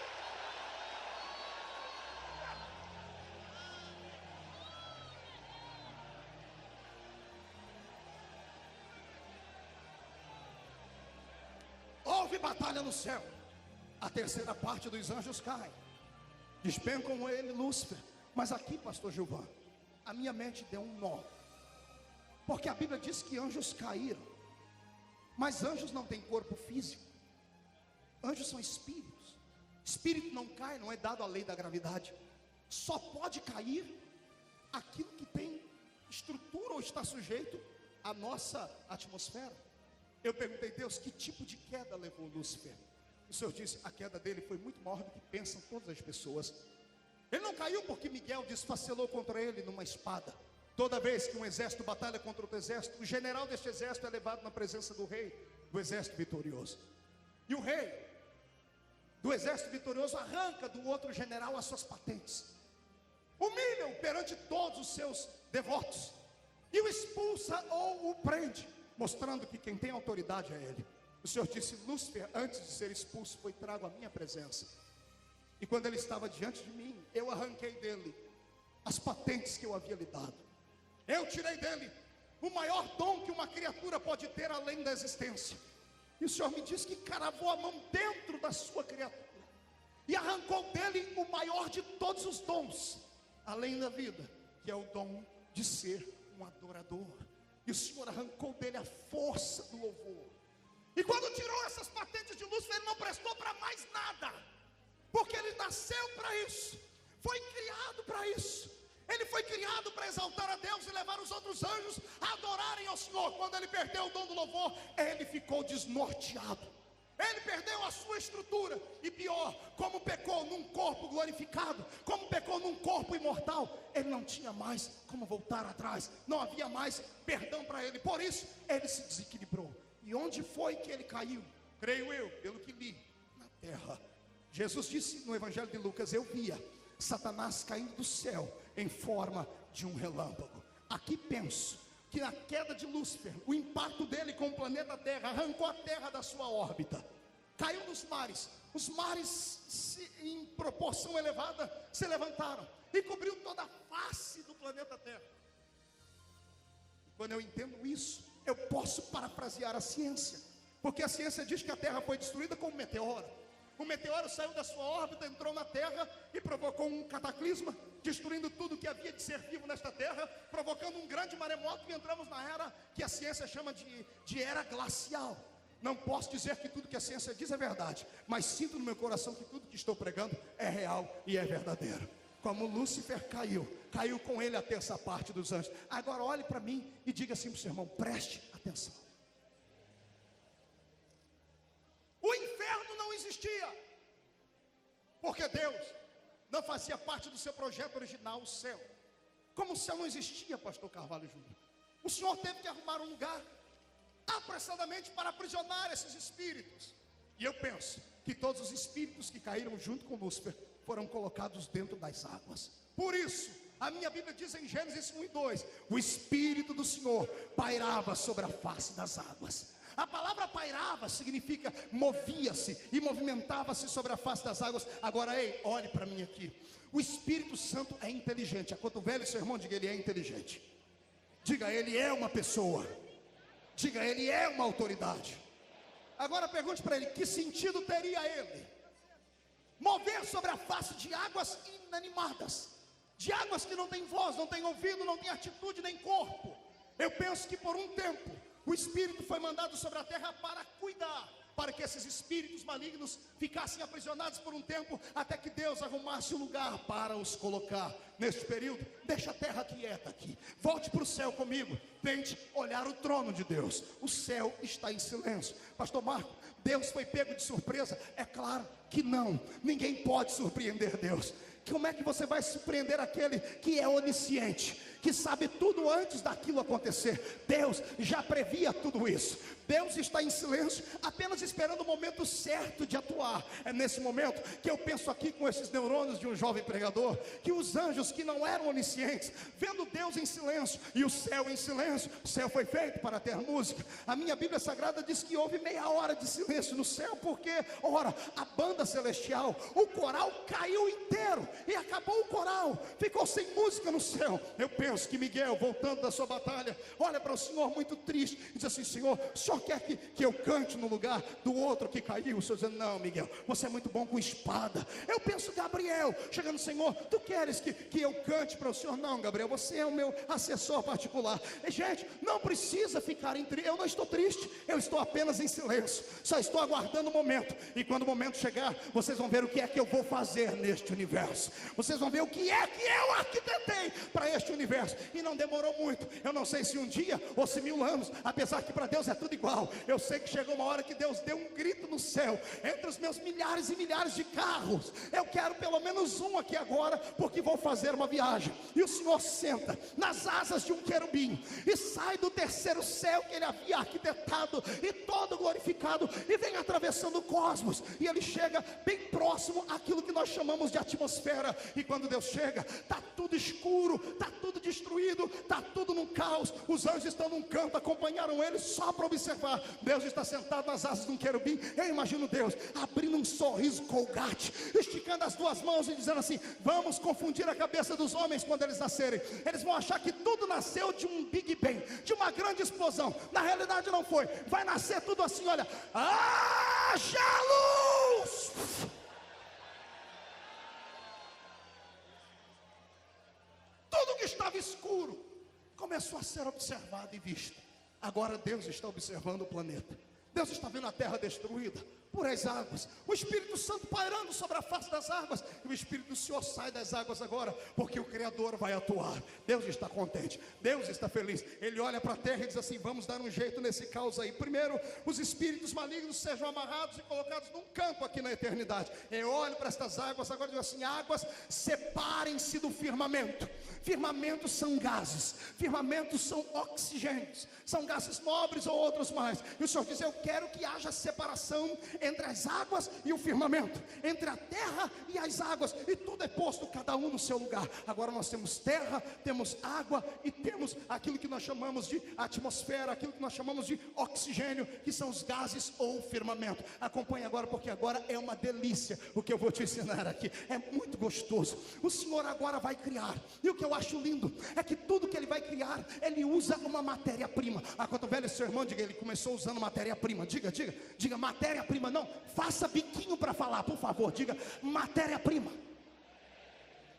Houve batalha no céu. A terceira parte dos anjos cai, despencam ele, Lúcifer. Mas aqui, pastor Gilvan, a minha mente deu um nó, porque a Bíblia diz que anjos caíram, mas anjos não têm corpo físico. Anjos são espíritos. Espírito não cai, não é dado a lei da gravidade. Só pode cair aquilo que tem estrutura ou está sujeito à nossa atmosfera. Eu perguntei: Deus, que tipo de queda levou Lúcifer? O Senhor disse: a queda dele foi muito maior do que pensam todas as pessoas. Ele não caiu porque Miguel desfacelou contra ele numa espada. Toda vez que um exército batalha contra outro exército, o general deste exército é levado na presença do rei do exército vitorioso. E o rei do exército vitorioso arranca do outro general as suas patentes, humilha-o perante todos os seus devotos e o expulsa ou o prende, mostrando que quem tem autoridade é ele. O Senhor disse: Lúcifer, antes de ser expulso, foi trago à minha presença, e quando ele estava diante de mim, eu arranquei dele as patentes que eu havia lhe dado. Eu tirei dele o maior dom que uma criatura pode ter além da existência. E o Senhor me disse que cravou a mão dentro da sua criatura e arrancou dele o maior de todos os dons, além da vida, que é o dom de ser um adorador. E o Senhor arrancou dele a força do louvor. E quando tirou essas patentes de Lúcifer, ele não prestou para mais nada, porque ele nasceu para isso, foi criado para isso. Ele foi criado para exaltar a Deus e levar os outros anjos a adorarem ao Senhor. Quando ele perdeu o dom do louvor, ele ficou desnorteado. Ele perdeu a sua estrutura. E pior, como pecou num corpo glorificado, como pecou num corpo imortal, ele não tinha mais como voltar atrás. Não havia mais perdão para ele. Por isso, ele se desequilibrou. E onde foi que ele caiu? Creio eu, pelo que li, na terra. Jesus disse no Evangelho de Lucas: eu via Satanás caindo do céu em forma de um relâmpago. Aqui penso que na queda de Lúcifer, o impacto dele com o planeta Terra arrancou a Terra da sua órbita, caiu nos mares. Os mares, em proporção elevada, se levantaram e cobriu toda a face do planeta Terra. E quando eu entendo isso, eu posso parafrasear a ciência, porque a ciência diz que a Terra foi destruída com um meteoro. O meteoro saiu da sua órbita, entrou na Terra e provocou um cataclisma, destruindo tudo que havia de ser vivo nesta Terra, provocando um grande maremoto, e entramos na era que a ciência chama de era glacial. Não posso dizer que tudo que a ciência diz é verdade, mas sinto no meu coração que tudo que estou pregando é real e é verdadeiro. como Lúcifer caiu com ele a terça parte dos anjos. Agora olhe para mim e diga assim para o seu irmão: preste atenção. O inferno não existia, porque Deus não fazia parte do seu projeto original, o céu. Como o céu não existia, pastor Carvalho Júnior, o Senhor teve que arrumar um lugar apressadamente para aprisionar esses espíritos. E eu penso que todos os espíritos que caíram junto com Lúcifer foram colocados dentro das águas. Por isso, a minha Bíblia diz em Gênesis 1 e 2: o Espírito do Senhor pairava sobre a face das águas. A palavra pairava significa movia-se e movimentava-se sobre a face das águas. Agora, ei, olhe para mim aqui. O Espírito Santo é inteligente. Acotovele seu irmão, diga: ele é inteligente. Diga: ele é uma pessoa. Diga: ele é uma autoridade. Agora pergunte para ele: que sentido teria ele mover sobre a face de águas inanimadas, de águas que não têm voz, não têm ouvido, não têm atitude nem corpo? Eu penso que por um tempo o Espírito foi mandado sobre a terra para cuidar, para que esses espíritos malignos ficassem aprisionados por um tempo, até que Deus arrumasse um lugar para os colocar. Neste período, deixa a terra quieta aqui, volte para o céu comigo, tente olhar o trono de Deus. O céu está em silêncio. Pastor Marco, Deus foi pego de surpresa? É claro que não, ninguém pode surpreender Deus. Como é que você vai surpreender aquele que é onisciente, que sabe tudo antes daquilo acontecer? Deus já previa tudo isso. Deus está em silêncio, apenas esperando o momento certo de atuar. É nesse momento que eu penso aqui com esses neurônios de um jovem pregador, que os anjos que não eram oniscientes, vendo Deus em silêncio e o céu em silêncio, o céu foi feito para ter música. A minha Bíblia Sagrada diz que houve meia hora de silêncio no céu, porque, ora, a banda celestial, o coral caiu inteiro e acabou o coral, ficou sem música no céu. Eu penso que Miguel, voltando da sua batalha, olha para o Senhor muito triste e diz assim: Senhor, o Senhor quer que eu cante no lugar do outro que caiu? O Senhor dizendo: não, Miguel, você é muito bom com espada. Eu penso Gabriel chegando: Senhor, tu queres que eu cante para o Senhor? Não, Gabriel, você é o meu assessor particular. E, gente, não precisa ficar eu não estou triste, eu estou apenas em silêncio, só estou aguardando o momento. E quando o momento chegar, vocês vão ver o que é que eu vou fazer neste universo. Vocês vão ver o que é que eu arquitetei para este universo. E não demorou muito. Eu não sei se um dia ou se 1000 anos, apesar que para Deus é tudo igual. Eu sei que chegou uma hora que Deus deu um grito no céu, entre os meus milhares e milhares de carros. Eu quero pelo menos um aqui agora, porque vou fazer uma viagem. E o Senhor senta nas asas de um querubim e sai do terceiro céu que ele havia arquitetado, e todo glorificado, e vem atravessando o cosmos, e ele chega bem próximo àquilo que nós chamamos de atmosfera. E quando Deus chega, está tudo escuro, está tudo destruído, está tudo no caos. Os anjos estão num canto, acompanharam ele só para observar. Deus está sentado nas asas de um querubim. Eu imagino Deus abrindo um sorriso colgate, esticando as duas mãos e dizendo assim: vamos confundir a cabeça dos homens quando eles nascerem. Eles vão achar que tudo nasceu de um Big Bang, de uma grande explosão. Na realidade não foi. Vai nascer tudo assim, olha, haja luz. Tudo que estava escuro começou a ser observado e visto. Agora Deus está observando o planeta. Deus está vendo a terra destruída por as águas, o Espírito Santo pairando sobre a face das águas, e o Espírito do Senhor sai das águas agora, porque o Criador vai atuar. Deus está contente, Deus está feliz. Ele olha para a terra e diz assim: vamos dar um jeito nesse caos aí. Primeiro, os espíritos malignos sejam amarrados e colocados num campo aqui na eternidade. Eu olho para estas águas agora e digo assim: águas, separem-se do firmamento. Firmamentos são gases, firmamentos são oxigênios, são gases nobres ou outros mais. E o Senhor diz: eu quero que haja separação entre as águas e o firmamento, entre a terra e as águas, e tudo é posto cada um no seu lugar. Agora nós temos terra, temos água e temos aquilo que nós chamamos de atmosfera, aquilo que nós chamamos de oxigênio, que são os gases ou firmamento. Acompanhe agora, porque agora é uma delícia o que eu vou te ensinar aqui, é muito gostoso. O Senhor agora vai criar, e o que eu acho lindo é que tudo que ele vai criar, ele usa uma matéria-prima. Acotovele seu irmão, diga: ele começou usando matéria-prima. Diga matéria-prima. Não, faça biquinho para falar, por favor. Diga matéria-prima.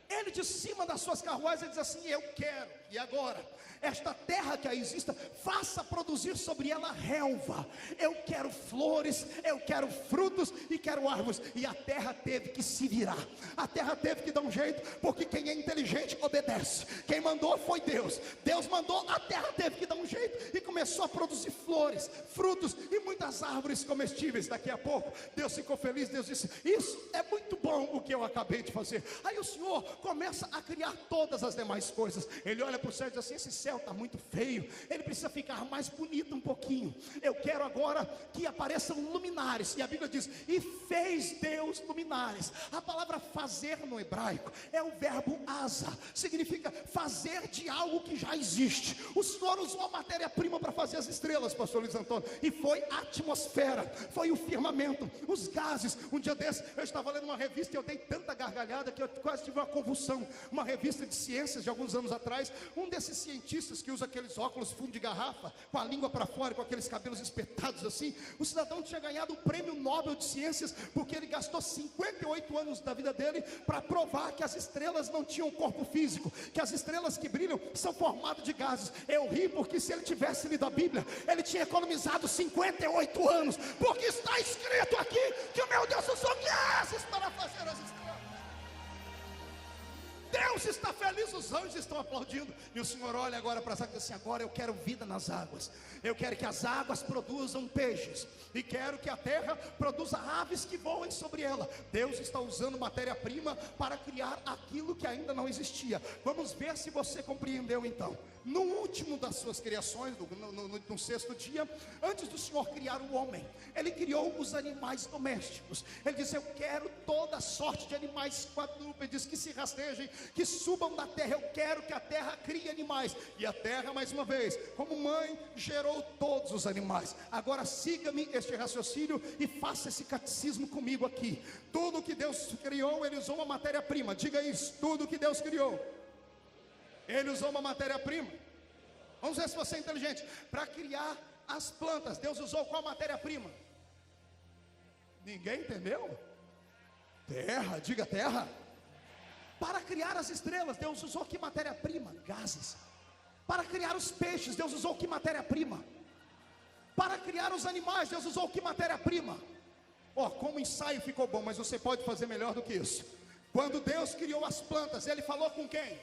Ele de cima das suas carruagens, ele diz assim: eu quero, e agora, esta terra que aí exista, faça produzir sobre ela relva, eu quero flores, eu quero frutos e quero árvores. E a terra teve que se virar, a terra teve que dar um jeito, porque quem é inteligente obedece. Quem mandou foi Deus, Deus mandou, a terra teve que dar um jeito e começou a produzir flores, frutos e muitas árvores comestíveis. Daqui a pouco Deus ficou feliz, Deus disse: isso é muito bom o que eu acabei de fazer. Aí o Senhor começa a criar todas as demais coisas. Ele olha para o céu e diz assim: esse céu está muito feio, ele precisa ficar mais bonito um pouquinho. Eu quero agora que apareçam luminares. E a Bíblia diz: e fez Deus luminares. A palavra fazer no hebraico é o verbo asa, significa fazer de algo que já existe. O Senhor usou a matéria-prima para fazer as estrelas, pastor Luiz Antônio, e foi a atmosfera, foi o firmamento, os gases. Um dia desse eu estava lendo uma revista e eu dei tanta gargalhada que eu quase tive uma convulsão. Uma revista de ciências de alguns anos atrás, um desses cientistas que usa aqueles óculos fundo de garrafa, com a língua para fora, com aqueles cabelos espetados assim, o cidadão tinha ganhado o prêmio Nobel de Ciências, porque ele gastou 58 anos da vida dele para provar que as estrelas não tinham corpo físico, que as estrelas que brilham são formadas de gases. Eu ri porque se ele tivesse lido a Bíblia, ele tinha economizado 58 anos, porque está escrito aqui que o meu Deus usou gases para fazer as estrelas. Deus está feliz, os anjos estão aplaudindo. E o Senhor olha agora para as águas e diz assim: agora eu quero vida nas águas. Eu quero que as águas produzam peixes, e quero que a terra produza aves que voem sobre ela. Deus está usando matéria-prima para criar aquilo que ainda não existia. Vamos ver se você compreendeu então. No último das suas criações, no sexto dia, antes do Senhor criar o homem, Ele criou os animais domésticos. Ele disse: eu quero toda sorte de animais quadrúpedes que se rastejem, que subam da terra. Eu quero que a terra crie animais. E a terra, mais uma vez, como mãe, gerou todos os animais. Agora siga-me este raciocínio e faça esse catecismo comigo aqui. Tudo que Deus criou, Ele usou uma matéria-prima. Diga isso: tudo que Deus criou, Ele usou uma matéria-prima. Vamos ver se você é inteligente. Para criar as plantas, Deus usou qual matéria-prima? Ninguém entendeu? Terra, diga terra. Para criar as estrelas, Deus usou que matéria-prima? Gases. Para criar os peixes, Deus usou que matéria-prima? Para criar os animais, Deus usou que matéria-prima? Como ensaio ficou bom, mas você pode fazer melhor do que isso. Quando Deus criou as plantas, Ele falou com quem?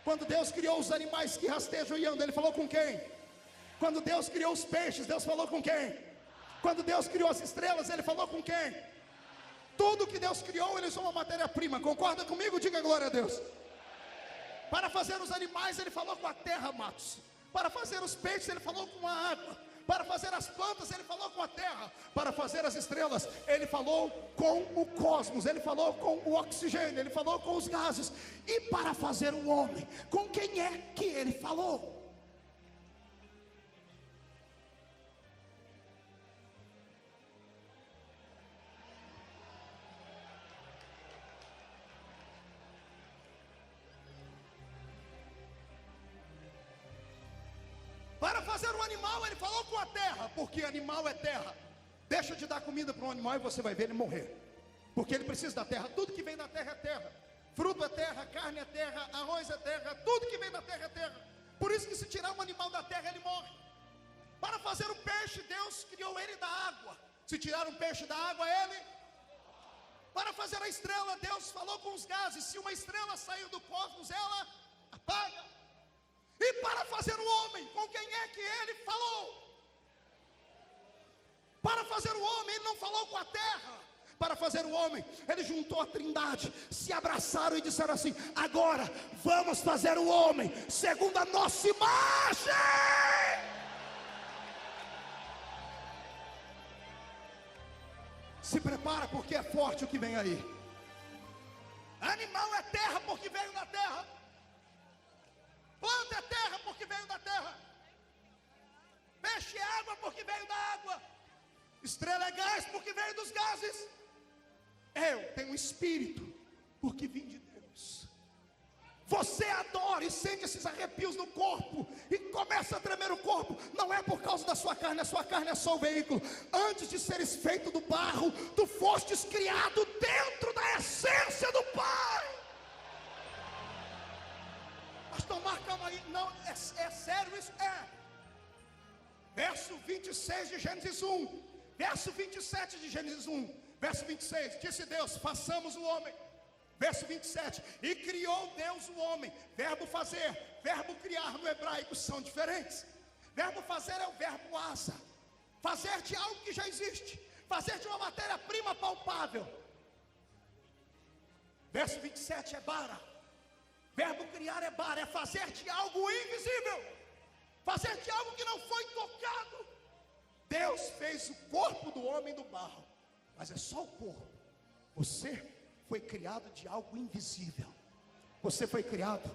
Quando Deus criou os animais que rastejam e andam, Ele falou com quem? Quando Deus criou os peixes, Deus falou com quem? Quando Deus criou as estrelas, Ele falou com quem? Tudo que Deus criou, Ele usou uma matéria-prima. Concorda comigo? Diga glória a Deus. Para fazer os animais, Ele falou com a terra, Matos. Para fazer os peixes, Ele falou com a água. Para fazer as plantas, Ele falou com a terra. Para fazer as estrelas, Ele falou com o cosmos. Ele falou com o oxigênio. Ele falou com os gases. E para fazer o homem, com quem é que Ele falou? Para fazer o animal, Ele falou com a terra, porque animal é terra. Deixa de dar comida para um animal e você vai ver ele morrer, porque ele precisa da terra. Tudo que vem da terra é terra. Fruto é terra, carne é terra, arroz é terra. Tudo que vem da terra é terra. Por isso que se tirar um animal da terra, ele morre. Para fazer o peixe, Deus criou ele da água. Se tirar um peixe da água, ele... Para fazer a estrela, Deus falou com os gases. Se uma estrela saiu do cosmos, ela apaga. E para fazer o homem, com quem é que Ele falou? Para fazer o homem, Ele não falou com a terra. Para fazer o homem, Ele juntou a trindade, se abraçaram e disseram assim: agora vamos fazer o homem segundo a nossa imagem. Se prepara, porque é forte o que vem aí. Animal é terra, porque veio da terra. Planta é terra, porque veio da terra. Peixe é água, porque veio da água. Estrela é gás, porque veio dos gases. Eu tenho espírito, porque vim de Deus. Você adora e sente esses arrepios no corpo e começa a tremer o corpo. Não é por causa da sua carne, a sua carne é só o veículo. Antes de seres feito do barro, tu fostes criado dentro da essência do Pai. Pastor Marcos, calma aí. Não, é sério isso? É. Verso 26 de Gênesis 1. Verso 27 de Gênesis 1. Verso 26. Disse Deus: façamos o homem. Verso 27. E criou Deus o homem. Verbo fazer, verbo criar no hebraico são diferentes. Verbo fazer é o verbo asa. Fazer de algo que já existe. Fazer de uma matéria-prima palpável. Verso 27 é bara. Verbo criar é bara. É fazer de algo invisível. Fazer de algo que não foi tocado. Deus fez o corpo do homem do barro. Mas é só o corpo. Você foi criado de algo invisível. Você foi criado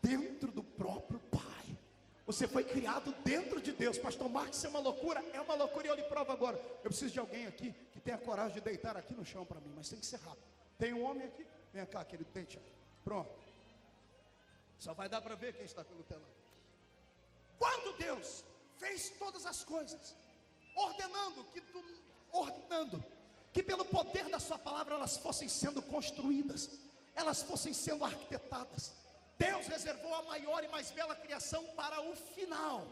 dentro do próprio Pai. Você foi criado dentro de Deus. Pastor Marcos, isso é uma loucura? É uma loucura e eu lhe provo agora. Eu preciso de alguém aqui que tenha coragem de deitar aqui no chão para mim, mas tem que ser rápido. Tem um homem aqui? Vem cá, querido, deite aí. Pronto. Só vai dar para ver quem está pelo telão. Quando Deus fez todas as coisas, ordenando que pelo poder da sua palavra elas fossem sendo construídas, elas fossem sendo arquitetadas, Deus reservou a maior e mais bela criação para o final.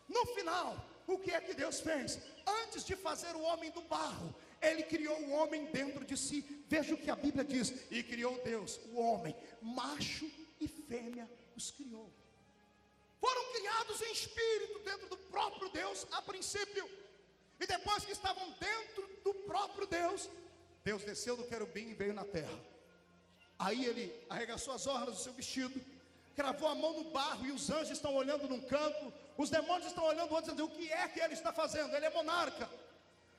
No final, o que é que Deus fez? Antes de fazer o homem do barro, Ele criou o homem dentro de si. Veja o que a Bíblia diz: e criou Deus o homem, macho e fêmea os criou. Foram criados em espírito dentro do próprio Deus a princípio. E depois que estavam dentro do próprio Deus, Deus desceu do querubim e veio na terra. Aí Ele arregaçou as orlas do seu vestido, cravou a mão no barro, e os anjos estão olhando num canto, os demônios estão olhando outro, dizendo: o que é que Ele está fazendo? Ele é monarca.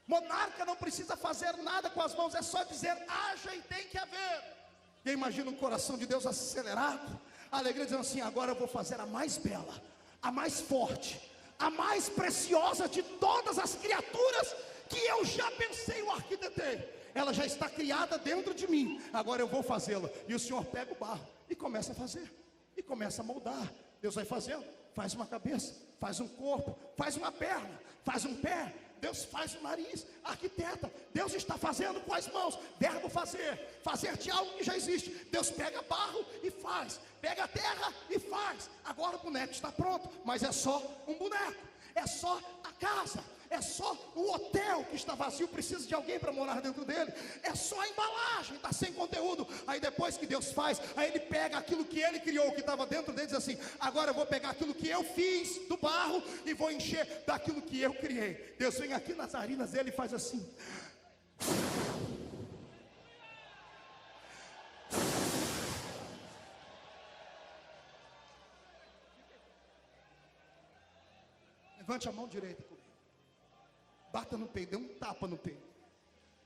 Monarca não precisa fazer nada com as mãos, é só dizer: haja e tem que haver. E eu imagino o coração de Deus acelerado, a alegria dizendo assim: agora eu vou fazer a mais bela, a mais forte, a mais preciosa de todas as criaturas que eu já pensei, eu arquitetei. Ela já está criada dentro de mim, agora eu vou fazê-la. E o Senhor pega o barro e começa a fazer, e começa a moldar. Deus vai fazendo, faz uma cabeça, faz um corpo, faz uma perna, faz um pé. Deus faz o nariz, arquiteta. Deus está fazendo com as mãos. Verbo fazer, fazer de algo que já existe. Deus pega barro e faz, pega terra e faz. Agora o boneco está pronto, mas é só um boneco, é só a casa, é só o hotel que está vazio, precisa de alguém para morar dentro dele. É só a embalagem, está sem conteúdo. Aí depois que Deus faz, aí Ele pega aquilo que Ele criou, que estava dentro dele, e diz assim: agora eu vou pegar aquilo que eu fiz do barro e vou encher daquilo que eu criei. Deus vem aqui nas narinas dele e faz assim. Levante a mão direita comigo. Bata no peito, dê um tapa no peito.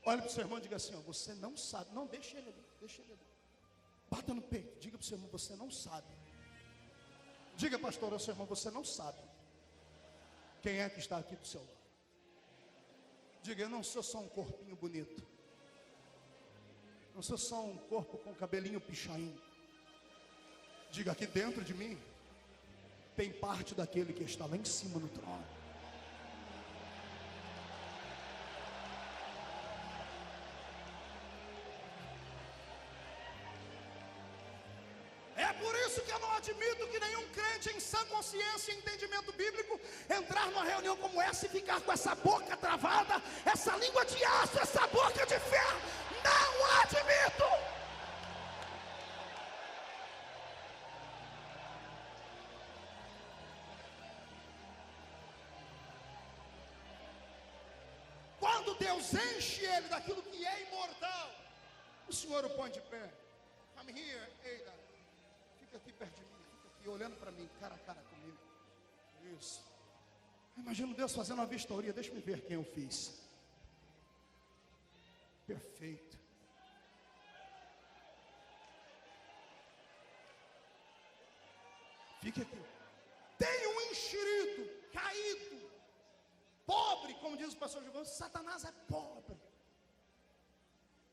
Olha para o seu irmão e diga assim: ó, você não sabe. Não, deixa ele ali, deixa ele ali. Bata no peito, diga para o seu irmão: você não sabe. Diga, pastor, ao seu irmão: você não sabe quem é que está aqui do seu lado. Diga: eu não sou só um corpinho bonito, não sou só um corpo com cabelinho pichain. Diga: aqui dentro de mim tem parte daquele que está lá em cima no trono. É por isso que eu não admito que nenhum crente em sã consciência e entendimento bíblico entrar numa reunião como essa e ficar com essa boca travada, essa língua de aço, essa boca de ferro. Não admito. Quando Deus enche ele daquilo que é imortal, o Senhor o põe de pé. I'm here, Eida. Fica aqui perto de mim, fica aqui olhando para mim, cara a cara comigo. Isso. Imagino Deus fazendo uma vistoria. Deixa eu ver quem eu fiz. Perfeito. Fique aqui. Tem um enxerido caído, pobre, como diz o pastor Giovanni. Satanás é pobre,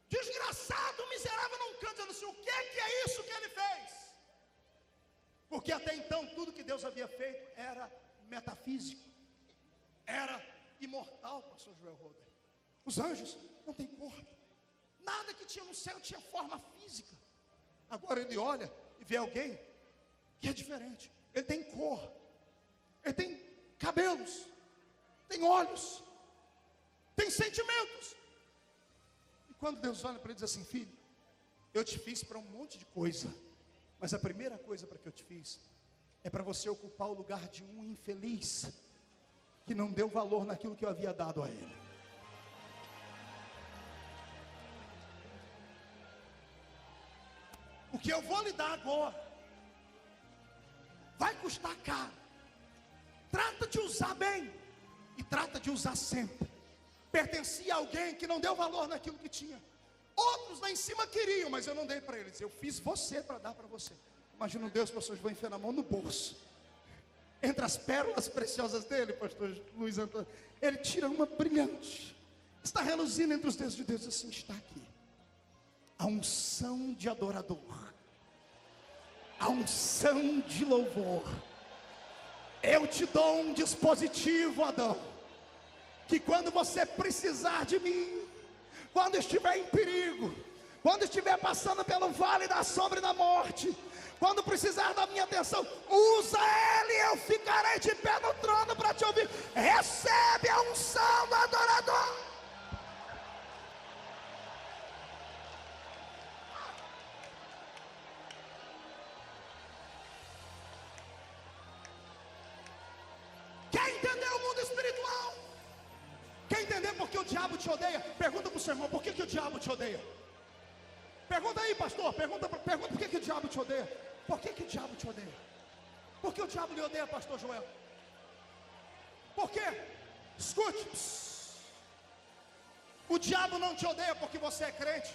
desgraçado, miserável, não canta, dizendo assim: o que é isso que ele fez? Porque até então tudo que Deus havia feito era metafísico, era imortal, pastor Joel Roder. Os anjos não têm corpo, nada que tinha no céu tinha forma física. Agora ele olha e vê alguém que é diferente. Ele tem cor, ele tem cabelos, tem olhos, tem sentimentos. E quando Deus olha para ele e diz assim: filho, eu te fiz para um monte de coisa, mas a primeira coisa para que eu te fiz é para você ocupar o lugar de um infeliz que não deu valor naquilo que eu havia dado a ele. O que eu vou lhe dar agora vai custar caro. Trata de usar bem e trata de usar sempre. Pertencia a alguém que não deu valor naquilo que tinha. Outros lá em cima queriam, mas eu não dei para eles. Eu fiz você para dar para você. Imagina um Deus que as pessoas vão enfiar a mão no bolso, entre as pérolas preciosas dele, pastor Luiz Antônio, ele tira uma brilhante, está reluzindo entre os dedos de Deus, assim: está aqui a unção de adorador, a unção de louvor. Eu te dou um dispositivo, Adão, que quando você precisar de mim, quando estiver em perigo, quando estiver passando pelo vale da sombra e da morte, quando precisar da minha atenção, usa ele, eu ficarei de pé no trono para te ouvir. Recebe a unção do adorador. Quer entender o mundo espiritual? Quer entender por que o diabo te odeia? Pergunta para o seu irmão: por que o diabo te odeia? Pergunta aí, pastor, pergunta por que o diabo te odeia? Por que o diabo te odeia? Por que o diabo lhe odeia, pastor Joel? Por quê? Escute. O diabo não te odeia porque você é crente.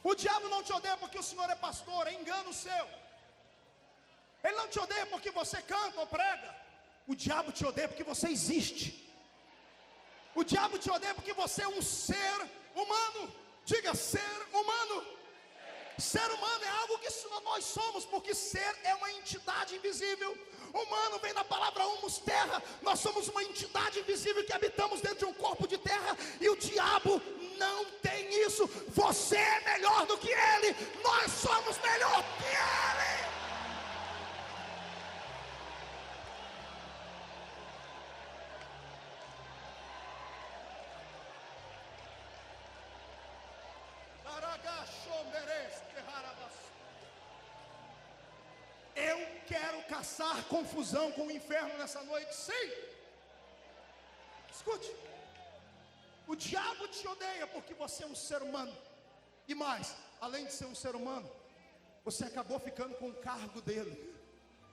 O diabo não te odeia porque o senhor é pastor, é engano seu. Ele não te odeia porque você canta ou prega. O diabo te odeia porque você existe. O diabo te odeia porque você é um ser humano. Diga: ser humano. Ser humano é algo que nós somos, porque ser é uma entidade invisível. Humano vem da palavra humus, terra. Nós somos uma entidade invisível que habitamos dentro de um corpo de terra. E o diabo não tem isso. Você é melhor do que ele. Nós somos melhor que ele. Eu quero caçar confusão com o inferno nessa noite, sim. Escute, o diabo te odeia porque você é um ser humano. E mais, além de ser um ser humano, você acabou ficando com o cargo dele,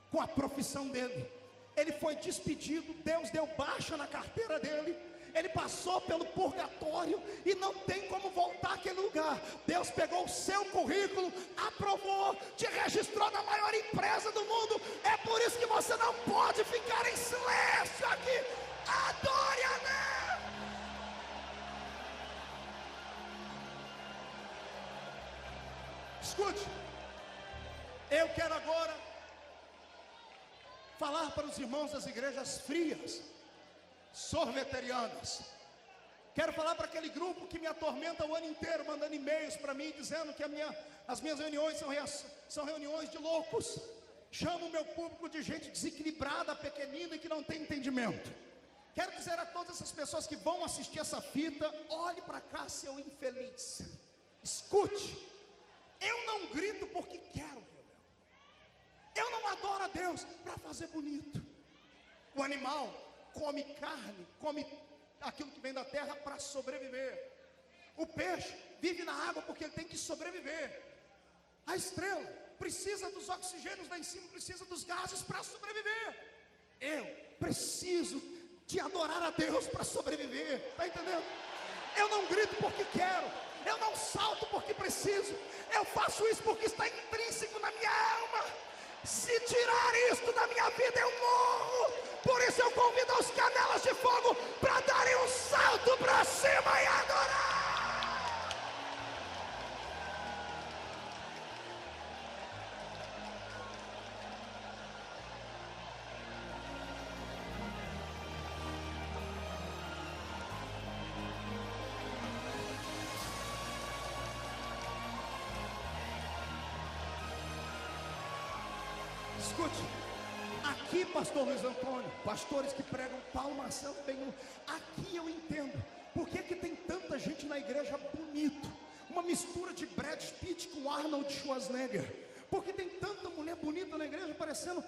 com a profissão dele. Ele foi despedido, Deus deu baixa na carteira dele. Ele passou pelo purgatório e não tem como voltar àquele lugar. Deus pegou o seu currículo, aprovou, te registrou na maior empresa do mundo. É por isso que você não pode ficar em silêncio aqui. Adore a Deus. Escute, eu quero agora falar para os irmãos das igrejas frias, sorveterianas. Quero falar para aquele grupo que me atormenta o ano inteiro, mandando e-mails para mim, dizendo que as minhas reuniões são reuniões de loucos. Chamo o meu público de gente desequilibrada, pequenina e que não tem entendimento. Quero dizer a todas essas pessoas que vão assistir essa fita: olhe para cá, seu infeliz. Escute, eu não grito porque quero, eu não adoro a Deus para fazer bonito. O animal come carne, come aquilo que vem da terra para sobreviver. O peixe vive na água porque ele tem que sobreviver. A estrela precisa dos oxigênios lá em cima, precisa dos gases para sobreviver. Eu preciso de adorar a Deus para sobreviver. Está entendendo? Eu não grito porque quero, eu não salto porque preciso. Eu faço isso porque está intrínseco na minha alma. Se tirar isto da minha vida, eu morro. Por isso eu convido aos canelas de fogo para darem um salto para cima e adorar. Escute, aqui, pastor Luiz Antônio, pastores que pregam, Paulo Marcelo Benhur, aqui eu entendo por que tem tanta gente na igreja bonito, uma mistura de Brad Pitt com Arnold Schwarzenegger. Porque tem tanta mulher bonita na igreja, parecendo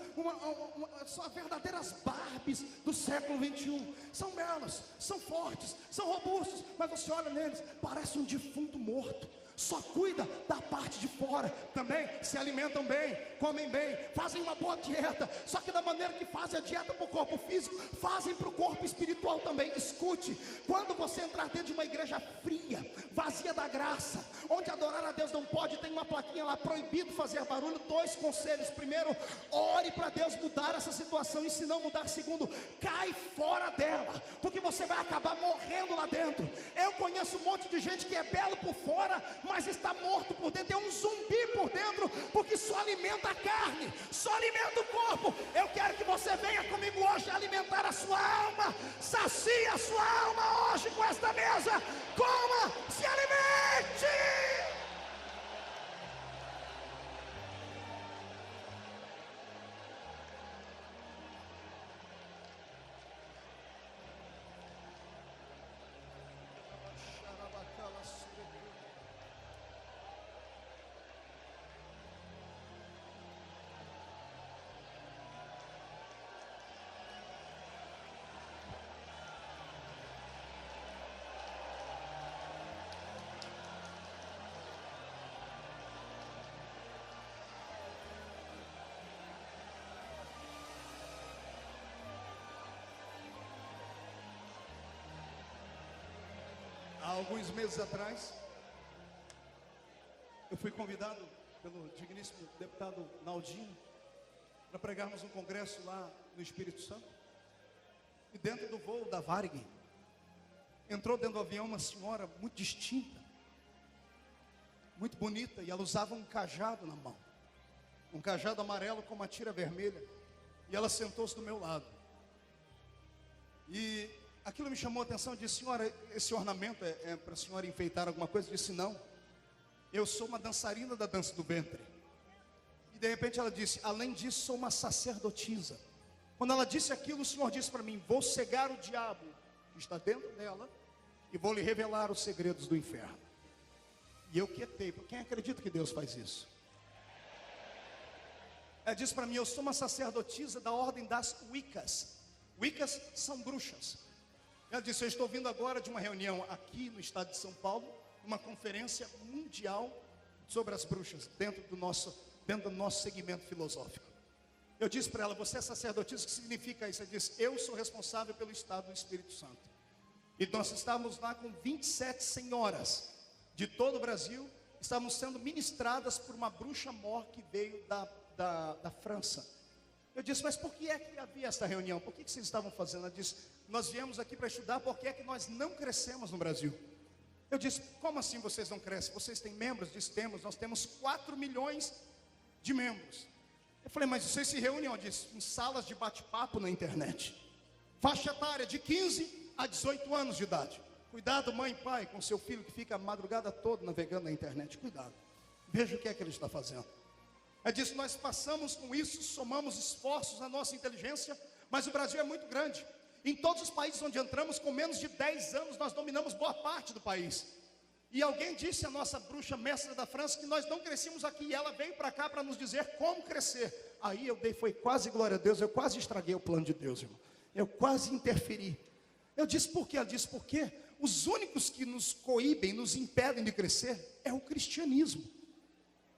são verdadeiras Barbies do século 21. São belas, são fortes, são robustos, mas você olha neles, parece um defunto morto. Só cuida da parte de fora. Também se alimentam bem, comem bem, fazem uma boa dieta. Só que da maneira que fazem a dieta para o corpo físico, fazem para o corpo espiritual também. Escute, quando você entrar dentro de uma igreja fria, vazia da graça, onde adorar a Deus não pode, tem uma plaquinha lá, proibido fazer barulho. 2 conselhos: primeiro, ore para Deus mudar essa situação, e se não mudar, segundo, cai fora dela, porque você vai acabar morrendo lá dentro. Eu conheço um monte de gente que é belo por fora, mas está morto por dentro, é um zumbi por dentro, porque só alimenta a carne, só alimenta o corpo. Eu quero que você venha comigo hoje alimentar a sua alma, sacia a sua alma hoje com esta mesa. Coma, se alimente. Há alguns meses atrás, eu fui convidado pelo digníssimo deputado Naldinho para pregarmos um congresso lá no Espírito Santo. E dentro do voo da Varig, entrou dentro do avião uma senhora muito distinta, muito bonita, e ela usava um cajado na mão, um cajado amarelo com uma tira vermelha, e ela sentou-se do meu lado. E aquilo me chamou a atenção. Eu disse: senhora, esse ornamento é para a senhora enfeitar alguma coisa? Eu disse: não, eu sou uma dançarina da dança do ventre. E de repente ela disse: além disso, sou uma sacerdotisa. Quando ela disse aquilo, o Senhor disse para mim: vou cegar o diabo que está dentro dela e vou lhe revelar os segredos do inferno. E eu quietei, porque quem acredita que Deus faz isso? Ela disse para mim: eu sou uma sacerdotisa da ordem das Wiccas. Wiccas são bruxas. Ela disse: eu estou vindo agora de uma reunião aqui no estado de São Paulo, uma conferência mundial sobre as bruxas, dentro do nosso segmento filosófico. Eu disse para ela: você é sacerdotisa, o que significa isso? Ela disse: eu sou responsável pelo estado do Espírito Santo. E nós estávamos lá com 27 senhoras de todo o Brasil, estávamos sendo ministradas por uma bruxa mor que veio da França. Eu disse: mas por que é que havia esta reunião? Por que vocês estavam fazendo? Ela disse: nós viemos aqui para estudar porque é que nós não crescemos no Brasil. Eu disse: como assim vocês não crescem? Vocês têm membros? Disse: temos, nós temos 4 milhões de membros. Eu falei: mas vocês se reúnem? Eu disse: em salas de bate-papo na internet. Faixa etária de 15 a 18 anos de idade. Cuidado, mãe e pai, com seu filho que fica a madrugada toda navegando na internet. Cuidado, veja o que é que ele está fazendo. Ela disse: nós passamos com isso, somamos esforços na nossa inteligência, mas o Brasil é muito grande. Em todos os países onde entramos, com menos de 10 anos, nós dominamos boa parte do país. E alguém disse à nossa bruxa mestra da França que nós não crescíamos aqui, e ela veio para cá para nos dizer como crescer. Aí eu dei, foi quase glória a Deus, eu quase estraguei o plano de Deus, irmão. Eu quase interferi. Eu disse: por quê? Ela disse: porque os únicos que nos coíbem, nos impedem de crescer, é o cristianismo.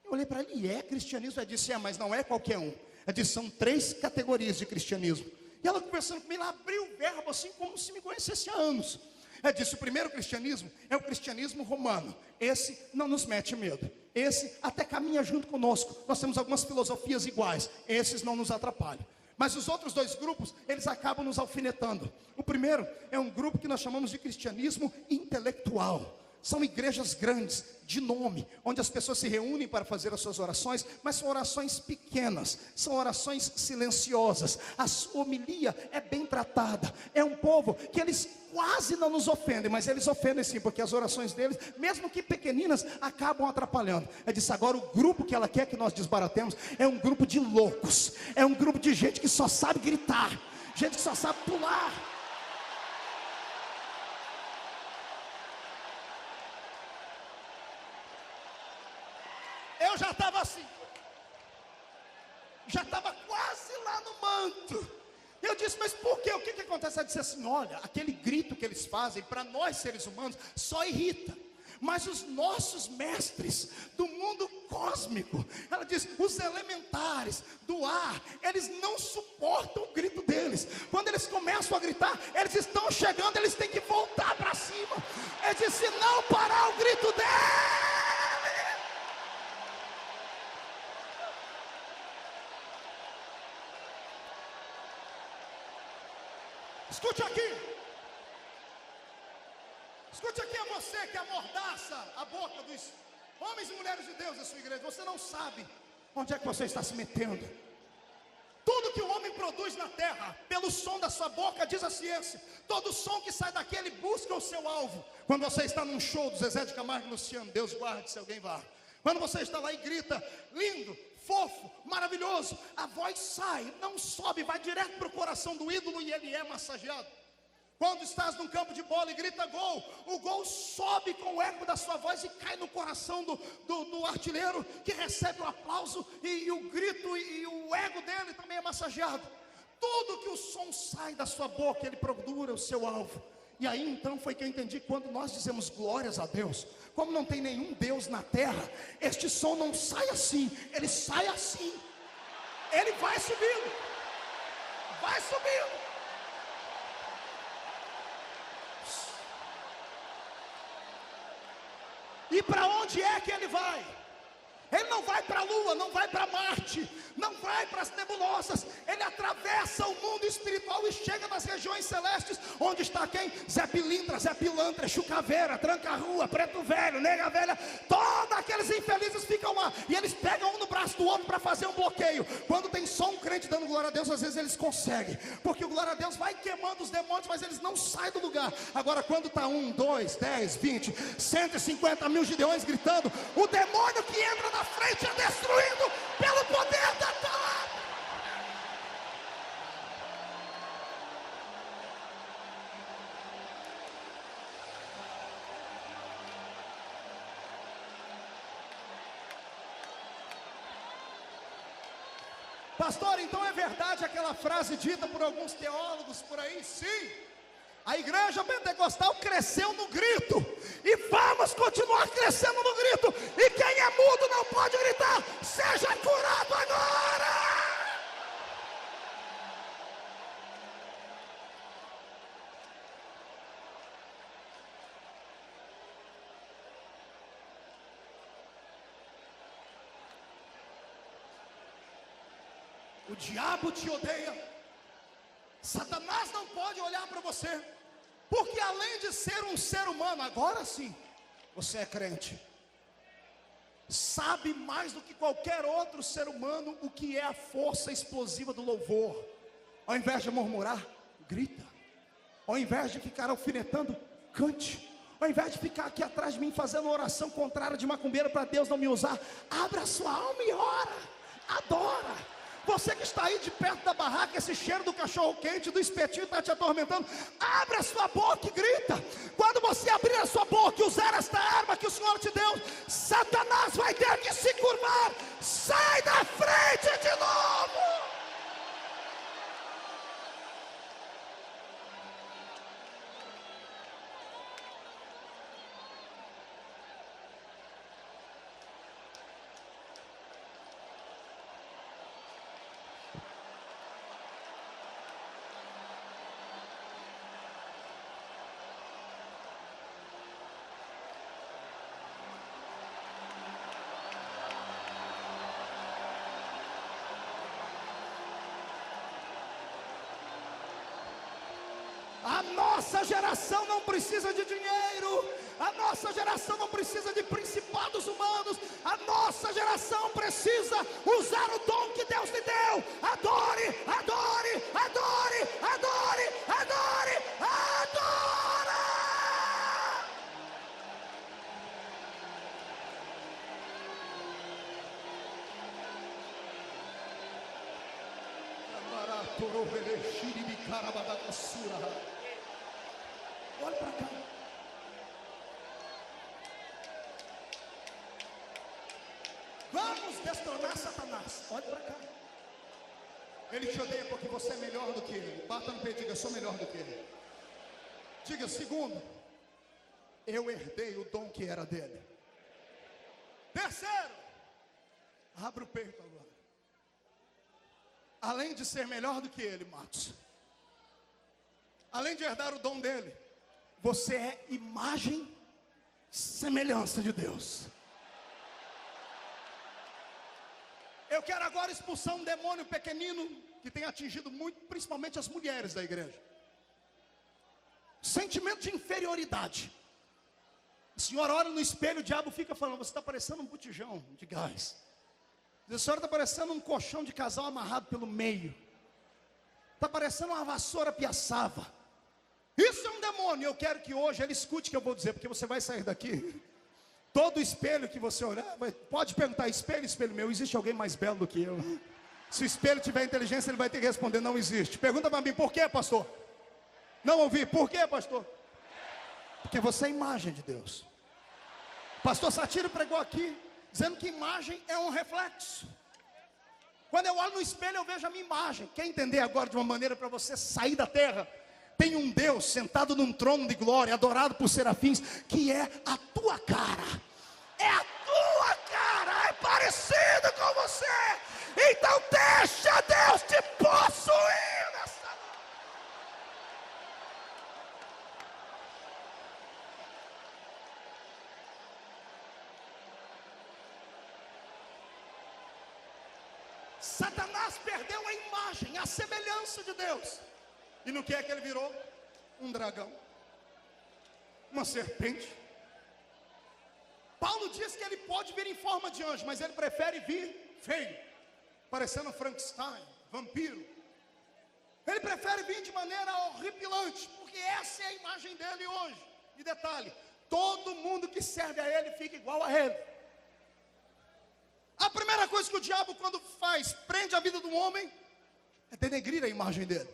Eu olhei para ela: e é cristianismo? Ela disse: é, mas não é qualquer um. Ela disse: são 3 categorias de cristianismo. E ela conversando comigo, ela abriu o verbo assim como se me conhecesse há anos. Ela disse: o primeiro cristianismo é o cristianismo romano. Esse não nos mete medo. Esse até caminha junto conosco. Nós temos algumas filosofias iguais. Esses não nos atrapalham. Mas os outros 2 grupos, eles acabam nos alfinetando. O primeiro é um grupo que nós chamamos de cristianismo intelectual. São igrejas grandes, de nome, onde as pessoas se reúnem para fazer as suas orações, mas são orações pequenas, são orações silenciosas. A sua homilia é bem tratada. É um povo que eles quase não nos ofendem, mas eles ofendem sim, porque as orações deles, mesmo que pequeninas, acabam atrapalhando. Eu disse, agora o grupo que ela quer que nós desbaratemos é um grupo de loucos, é um grupo de gente que só sabe gritar, gente que só sabe pular. Eu já estava assim, já estava quase lá no manto. Eu disse, mas por quê? O que acontece? Ela disse assim, olha, aquele grito que eles fazem, para nós seres humanos, só irrita. Mas os nossos mestres do mundo cósmico, ela diz, os elementares do ar, eles não suportam o grito deles. Quando eles começam a gritar, eles estão chegando, eles têm que voltar para cima. Ela diz, se não parar o grito deles, escute aqui a você que amordaça a boca dos homens e mulheres de Deus da sua igreja. Você não sabe onde é que você está se metendo. Tudo que o homem produz na terra, pelo som da sua boca, diz a ciência, todo som que sai daqui, ele busca o seu alvo. Quando você está num show do Zezé de Camargo e Luciano, Deus guarde se alguém vá. Quando você está lá e grita, lindo, fofo, maravilhoso, a voz sai, não sobe, vai direto para o coração do ídolo e ele é massageado. Quando estás num campo de bola e grita gol, o gol sobe com o eco da sua voz e cai no coração do artilheiro, que recebe o aplauso e o grito e o ego dele também é massageado. Tudo que o som sai da sua boca, ele procura o seu alvo. E aí então foi que eu entendi, quando nós dizemos glórias a Deus, como não tem nenhum Deus na terra, este som não sai assim, ele sai assim. Ele vai subindo, vai subindo. E para onde é que ele vai? Ele não vai para a lua, não vai para Marte, não vai para as nebulosas. Ele atravessa o mundo espiritual e chega nas regiões celestes. Onde está quem? Zé Pilintra, Zé Pilantra, Chucaveira, Tranca-Rua, Preto Velho, Nega Velha. Todos aqueles infelizes ficam lá. E eles pegam um no braço do outro para fazer um bloqueio. Quando tem só um crente dando glória a Deus, às vezes eles conseguem. Porque o glória a Deus vai queimando os demônios, mas eles não saem do lugar. Agora quando está 1, 2, 10, 20, 150 mil gideões gritando, o demônio que entra na frente é destruído pelo poder da palavra. Pastor, então é verdade aquela frase dita por alguns teólogos por aí? Sim. A igreja pentecostal cresceu no grito, e vamos continuar crescendo no grito. E quem é mudo não pode gritar: seja curado agora. O diabo te odeia. Satanás não pode olhar para você, porque além de ser um ser humano, agora sim, você é crente. Sabe mais do que qualquer outro ser humano o que é a força explosiva do louvor. Ao invés de murmurar, grita. Ao invés de ficar alfinetando, cante. Ao invés de ficar aqui atrás de mim fazendo oração contrária de macumbeiro para Deus não me usar, abra sua alma e ora, adora. Você que está aí de perto da barraca, esse cheiro do cachorro quente, do espetinho está te atormentando, abre a sua boca e grita. Quando você abrir a sua boca e usar esta arma que o Senhor te deu, Satanás vai ter que se curvar. Sai da frente de novo. A nossa geração não precisa de dinheiro. A nossa geração não precisa de principados humanos. A nossa geração precisa usar o dom que Deus lhe deu. Adore, adore, adore, adore, adore, adore. Olha para cá. Vamos destronar Satanás. Olha para cá. Ele te odeia porque você é melhor do que ele. Bata no peito e diga: sou melhor do que ele. Diga: segundo, eu herdei o dom que era dele. Terceiro, abre o peito agora. Além de ser melhor do que ele, Matos, além de herdar o dom dele, você é imagem, semelhança de Deus. Eu quero agora expulsar um demônio pequenino que tem atingido muito, principalmente as mulheres da igreja. Sentimento de inferioridade. A senhora olha no espelho, o diabo fica falando: você está parecendo um botijão de gás. A senhora está parecendo um colchão de casal amarrado pelo meio. Está parecendo uma vassoura piaçava. Isso é um demônio. Eu quero que hoje ele escute o que eu vou dizer, porque você vai sair daqui. Todo espelho que você olhar, pode perguntar: espelho, espelho meu, existe alguém mais belo do que eu? Se o espelho tiver inteligência, ele vai ter que responder: não existe. Pergunta para mim: por que, pastor? Não ouvi. Por que, pastor? Porque você é a imagem de Deus. Pastor Satiro pregou aqui dizendo que imagem é um reflexo. Quando eu olho no espelho, eu vejo a minha imagem. Quer entender agora de uma maneira para você sair da terra? Tem um Deus sentado num trono de glória, adorado por serafins, que é a tua cara. É a tua cara, é parecido com você. Então deixa Deus te possuir nessa noite. Satanás perdeu a imagem, a semelhança de Deus. E no que é que ele virou? Um dragão, uma serpente. Paulo diz que ele pode vir em forma de anjo, mas ele prefere vir feio, parecendo Frankenstein, vampiro. Ele prefere vir de maneira horripilante, porque essa é a imagem dele hoje. E detalhe: todo mundo que serve a ele fica igual a ele. A primeira coisa que o diabo, quando faz, prende a vida do homem, é denegrir a imagem dele.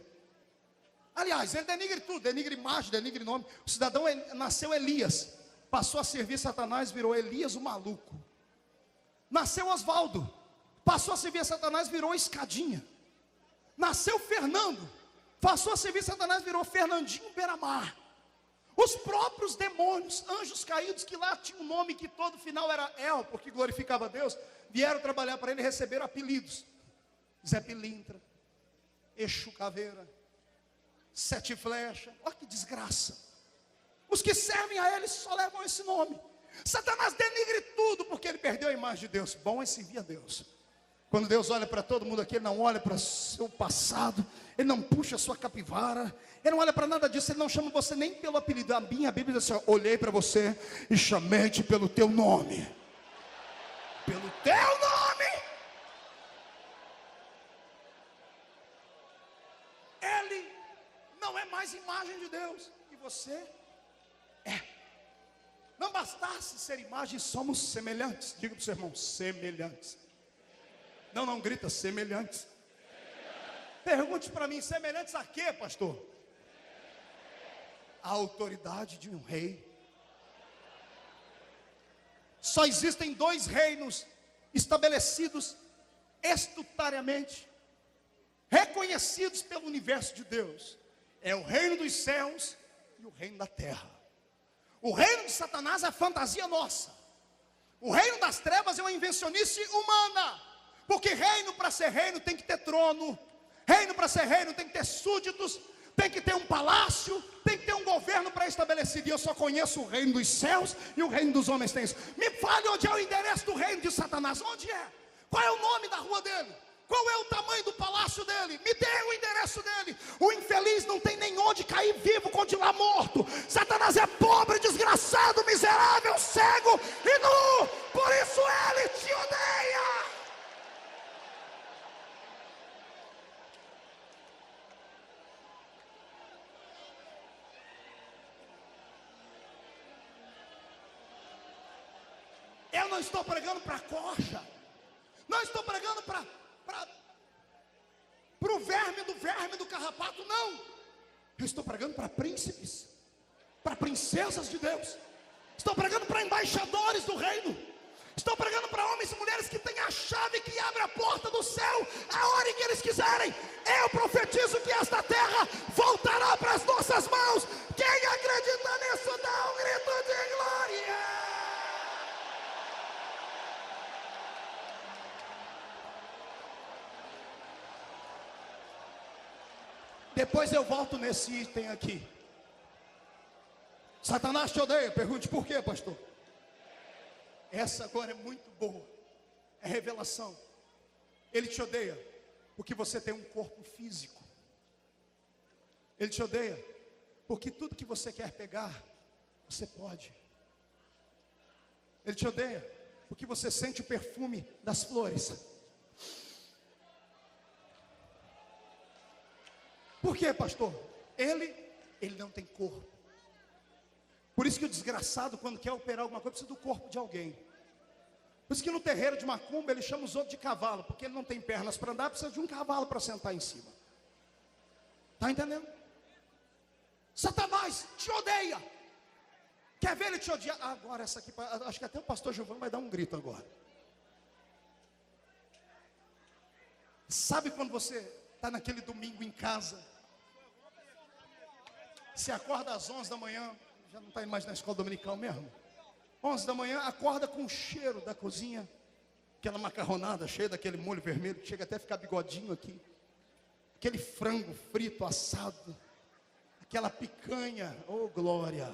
Aliás, ele denigre tudo, denigre imagem, denigre nome. O cidadão nasceu Elias, passou a servir Satanás, virou Elias o maluco. Nasceu Osvaldo, passou a servir Satanás, virou Escadinha. Nasceu Fernando, passou a servir Satanás, virou Fernandinho Beira-Mar. Os próprios demônios, anjos caídos, que lá tinha um nome que todo final era El, porque glorificava a Deus, vieram trabalhar para ele e receberam apelidos: Zé Pilintra, Exu Caveira, Sete Flechas. Olha que desgraça. Os que servem a ele só levam esse nome. Satanás denigre tudo porque ele perdeu a imagem de Deus. Bom é servir a Deus. Quando Deus olha para todo mundo aqui, ele não olha para o seu passado, ele não puxa a sua capivara, ele não olha para nada disso, ele não chama você nem pelo apelido. A minha Bíblia diz assim: olhei para você e chamei-te pelo teu nome. Pelo teu nome. Ele não é mais imagem de Deus, e você é. Não bastasse ser imagem, somos semelhantes. Diga para o seu irmão: semelhantes. Não grita: semelhantes. Pergunte para mim: semelhantes a quê, pastor? A autoridade de um rei. Só existem dois reinos estabelecidos estatutariamente, reconhecidos pelo universo de Deus: é o reino dos céus e o reino da terra. O reino de Satanás é a fantasia nossa. O reino das trevas é uma invencionice humana. Porque reino, para ser reino, tem que ter trono. Reino, para ser reino, tem que ter súditos. Tem que ter um palácio. Tem que ter um governo pré-estabelecido. E eu só conheço o reino dos céus e o reino dos homens tem isso. Me fale onde é o endereço do reino de Satanás. Onde é? Qual é o nome da rua dele? Qual é o tamanho do palácio dele? Me dê o endereço dele. O infeliz não tem nem onde cair vivo quando lá morto. Satanás é pobre, desgraçado, miserável, cego e nu. Por isso ele te odeia. Eu não estou pregando para coxa. Não estou pregando para o verme do carrapato, não. Eu estou pregando para príncipes, para princesas de Deus. Estou pregando para embaixadores do reino. Estou pregando para homens e mulheres que têm a chave que abre a porta do céu a hora em que eles quiserem. Eu profetizo que esta terra voltará para as nossas mãos. Quem acredita nisso, dá um grito de glória. Depois eu volto nesse item aqui. Satanás te odeia. Pergunte por quê, pastor? Essa agora é muito boa. É revelação. Ele te odeia porque você tem um corpo físico. Ele te odeia porque tudo que você quer pegar, você pode. Ele te odeia porque você sente o perfume das flores. Por quê, pastor? Ele não tem corpo. Por isso que o desgraçado, quando quer operar alguma coisa, precisa do corpo de alguém. Por isso que no terreiro de macumba ele chama os outros de cavalo, porque ele não tem pernas para andar, precisa de um cavalo para sentar em cima. Está entendendo? Satanás te odeia. Quer ver ele te odiar? Agora essa aqui, acho que até o pastor Giovanni vai dar um grito agora. Sabe quando você está naquele domingo em casa? Você acorda às 11 da manhã, já não está indo mais na escola dominical mesmo? 11 da manhã, acorda com o cheiro da cozinha, aquela macarronada cheia daquele molho vermelho, que chega até a ficar bigodinho aqui, aquele frango frito, assado, aquela picanha, oh glória,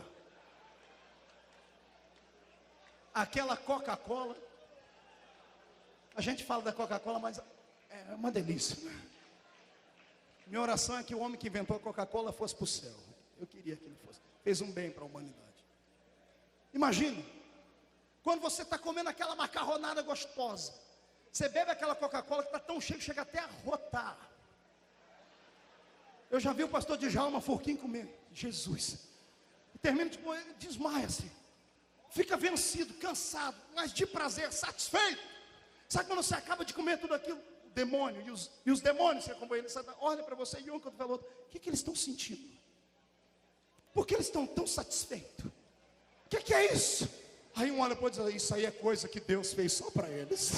aquela Coca-Cola. A gente fala da Coca-Cola, mas é uma delícia. Minha oração é que o homem que inventou a Coca-Cola fosse para o céu. Eu queria que ele fosse. Fez um bem para a humanidade. Imagina, quando você está comendo aquela macarronada gostosa, você bebe aquela Coca-Cola que está tão cheia que chega até a rotar. Eu já vi o pastor Djalma Furquim comer. Jesus. E termina de comer, desmaia-se. Fica vencido, cansado, mas de prazer, satisfeito. Sabe quando você acaba de comer tudo aquilo? O demônio e os demônios que acompanham ele, olha para você e um quando fala outro. O que eles estão sentindo? Por que eles estão tão satisfeitos? O que é isso? Aí um olha para dizer, isso aí é coisa que Deus fez só para eles.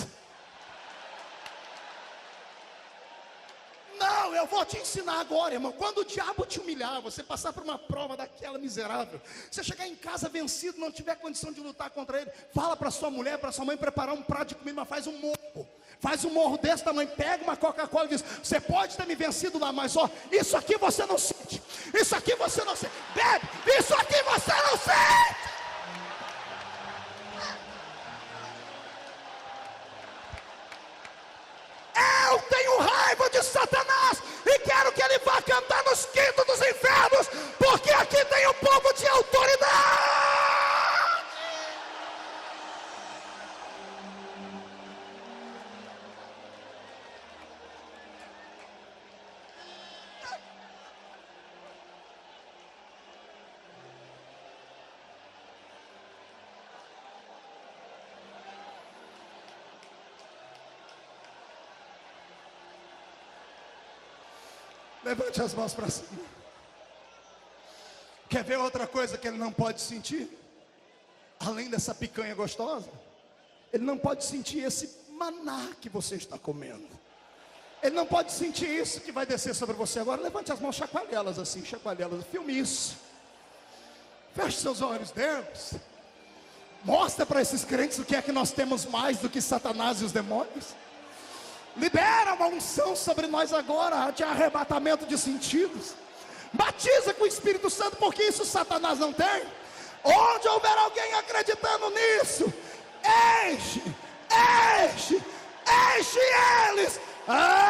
Não, eu vou te ensinar agora, irmão. Quando o diabo te humilhar, você passar por uma prova daquela miserável, você chegar em casa vencido, não tiver condição de lutar contra ele, fala para sua mulher, para sua mãe preparar um prato de comida, mas faz um morro. Faz um morro desse tamanho, pega uma Coca-Cola e diz, você pode ter me vencido lá, mas ó, isso aqui você não sente. Isso aqui você não sente. Bebe, isso aqui você não sente. Eu tenho raiva de Satanás e quero que ele vá cantar nos quintos dos infernos, porque aqui tem um povo de autoridade. Levante as mãos para cima. Quer ver outra coisa que ele não pode sentir? Além dessa picanha gostosa, ele não pode sentir esse maná que você está comendo. Ele não pode sentir isso que vai descer sobre você agora. Levante as mãos, chacoalhe elas assim, chacoalhe elas. Filme isso. Feche seus olhos, Deus. Mostra para esses crentes o que é que nós temos mais do que Satanás e os demônios. Libera uma unção sobre nós agora, de arrebatamento de sentidos. Batiza com o Espírito Santo, porque isso Satanás não tem. Onde houver alguém acreditando nisso, enche eles Agora!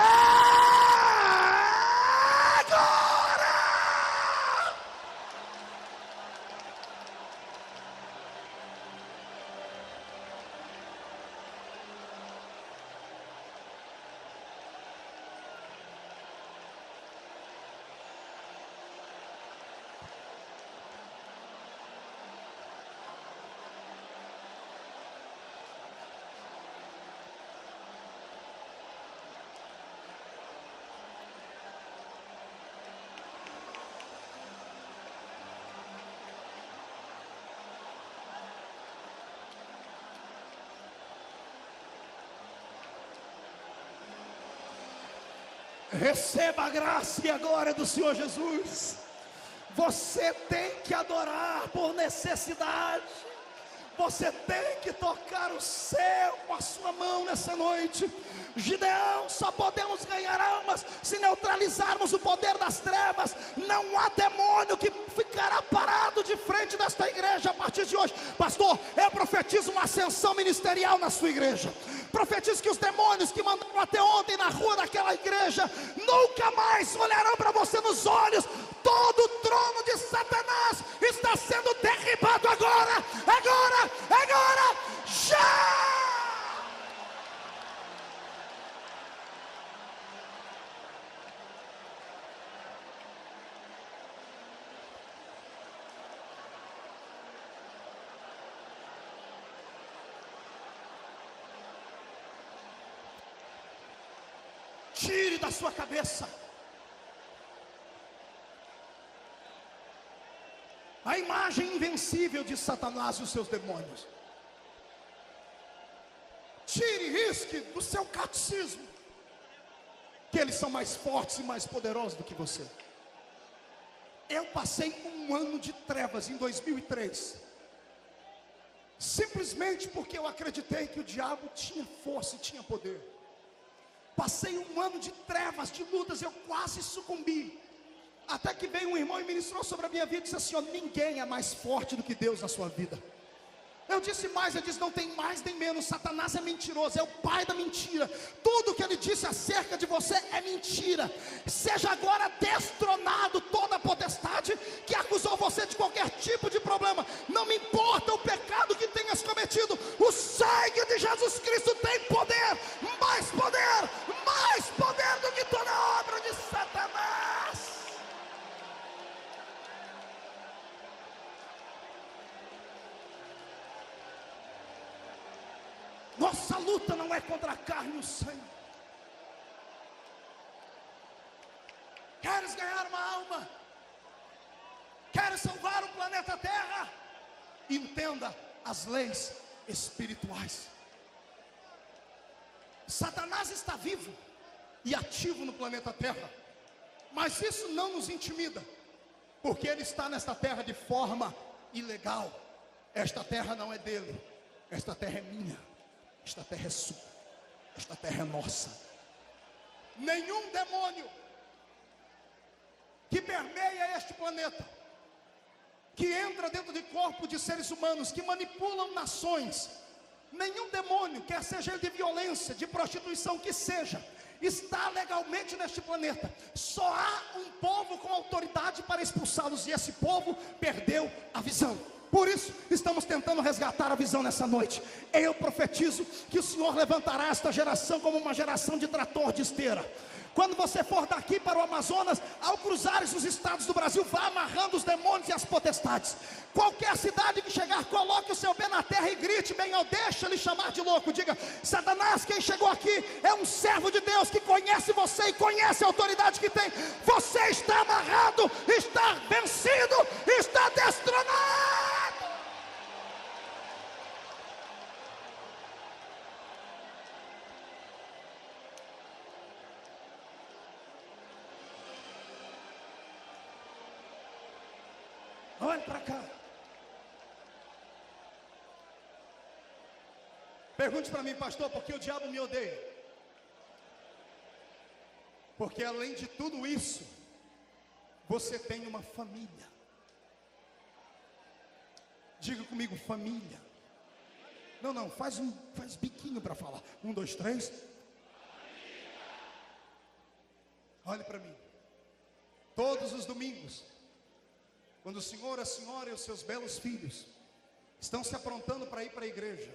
Receba a graça e a glória do Senhor Jesus. Você tem que adorar por necessidade. Você tem que tocar o céu com a sua mão nessa noite. Gideão, só podemos ganhar almas se neutralizarmos o poder das trevas. Não há demônio que ficará parado de frente desta igreja a partir de hoje. Pastor, eu profetizo uma ascensão ministerial na sua igreja. Profetizo que os demônios que mandaram até ontem na rua daquela igreja nunca mais olharão para você nos olhos. Todo o trono de Satanás está sendo derribado agora, agora, agora, já! Tire da sua cabeça a imagem invencível de Satanás e os seus demônios. Tire e risque do seu catecismo que eles são mais fortes e mais poderosos do que você. Eu passei um ano de trevas em 2003, simplesmente porque eu acreditei que o diabo tinha força e tinha poder. Passei um ano de trevas, de lutas, eu quase sucumbi. Até que veio um irmão e ministrou sobre a minha vida e disse assim: ó, ninguém é mais forte do que Deus na sua vida. Eu disse mais, eu disse: não tem mais nem menos. Satanás é mentiroso, é o pai da mentira. Tudo que ele disse acerca de você é mentira. Seja agora destronado toda a potestade que acusou você de qualquer tipo de problema. Não me importa o pecado que tenhas cometido, o sangue de Jesus Cristo tem poder, mais poder do que toda a obra de Satanás. Nossa luta não é contra a carne e o sangue. Queres ganhar uma alma? Queres salvar o planeta Terra? Entenda as leis espirituais. Satanás está vivo e ativo no planeta Terra, mas isso não nos intimida, porque ele está nesta terra de forma ilegal. Esta terra não é dele, esta terra é minha. Esta terra é sua, esta terra é nossa. Nenhum demônio que permeia este planeta, que entra dentro de corpos de seres humanos, que manipulam nações, nenhum demônio, quer seja ele de violência, de prostituição, que seja, está legalmente neste planeta. Só há um povo com autoridade para expulsá-los, e esse povo perdeu a visão. Por isso, estamos tentando resgatar a visão nessa noite. Eu profetizo que o Senhor levantará esta geração como uma geração de trator de esteira. Quando você for daqui para o Amazonas, ao cruzares os estados do Brasil, vá amarrando os demônios e as potestades. Qualquer cidade que chegar, coloque o seu pé na terra e grite bem, ou deixa ele chamar de louco. Diga: Satanás, quem chegou aqui é um servo de Deus que conhece você e conhece a autoridade que tem. Você está amarrado, está vencido, está destronado. Olhe para cá. Pergunte para mim: pastor, por que o diabo me odeia? Porque além de tudo isso, você tem uma família. Diga comigo: família. Não, faz biquinho para falar. 1, 2, 3. Olhe para mim. Todos os domingos, quando o senhor, a senhora e os seus belos filhos estão se aprontando para ir para a igreja,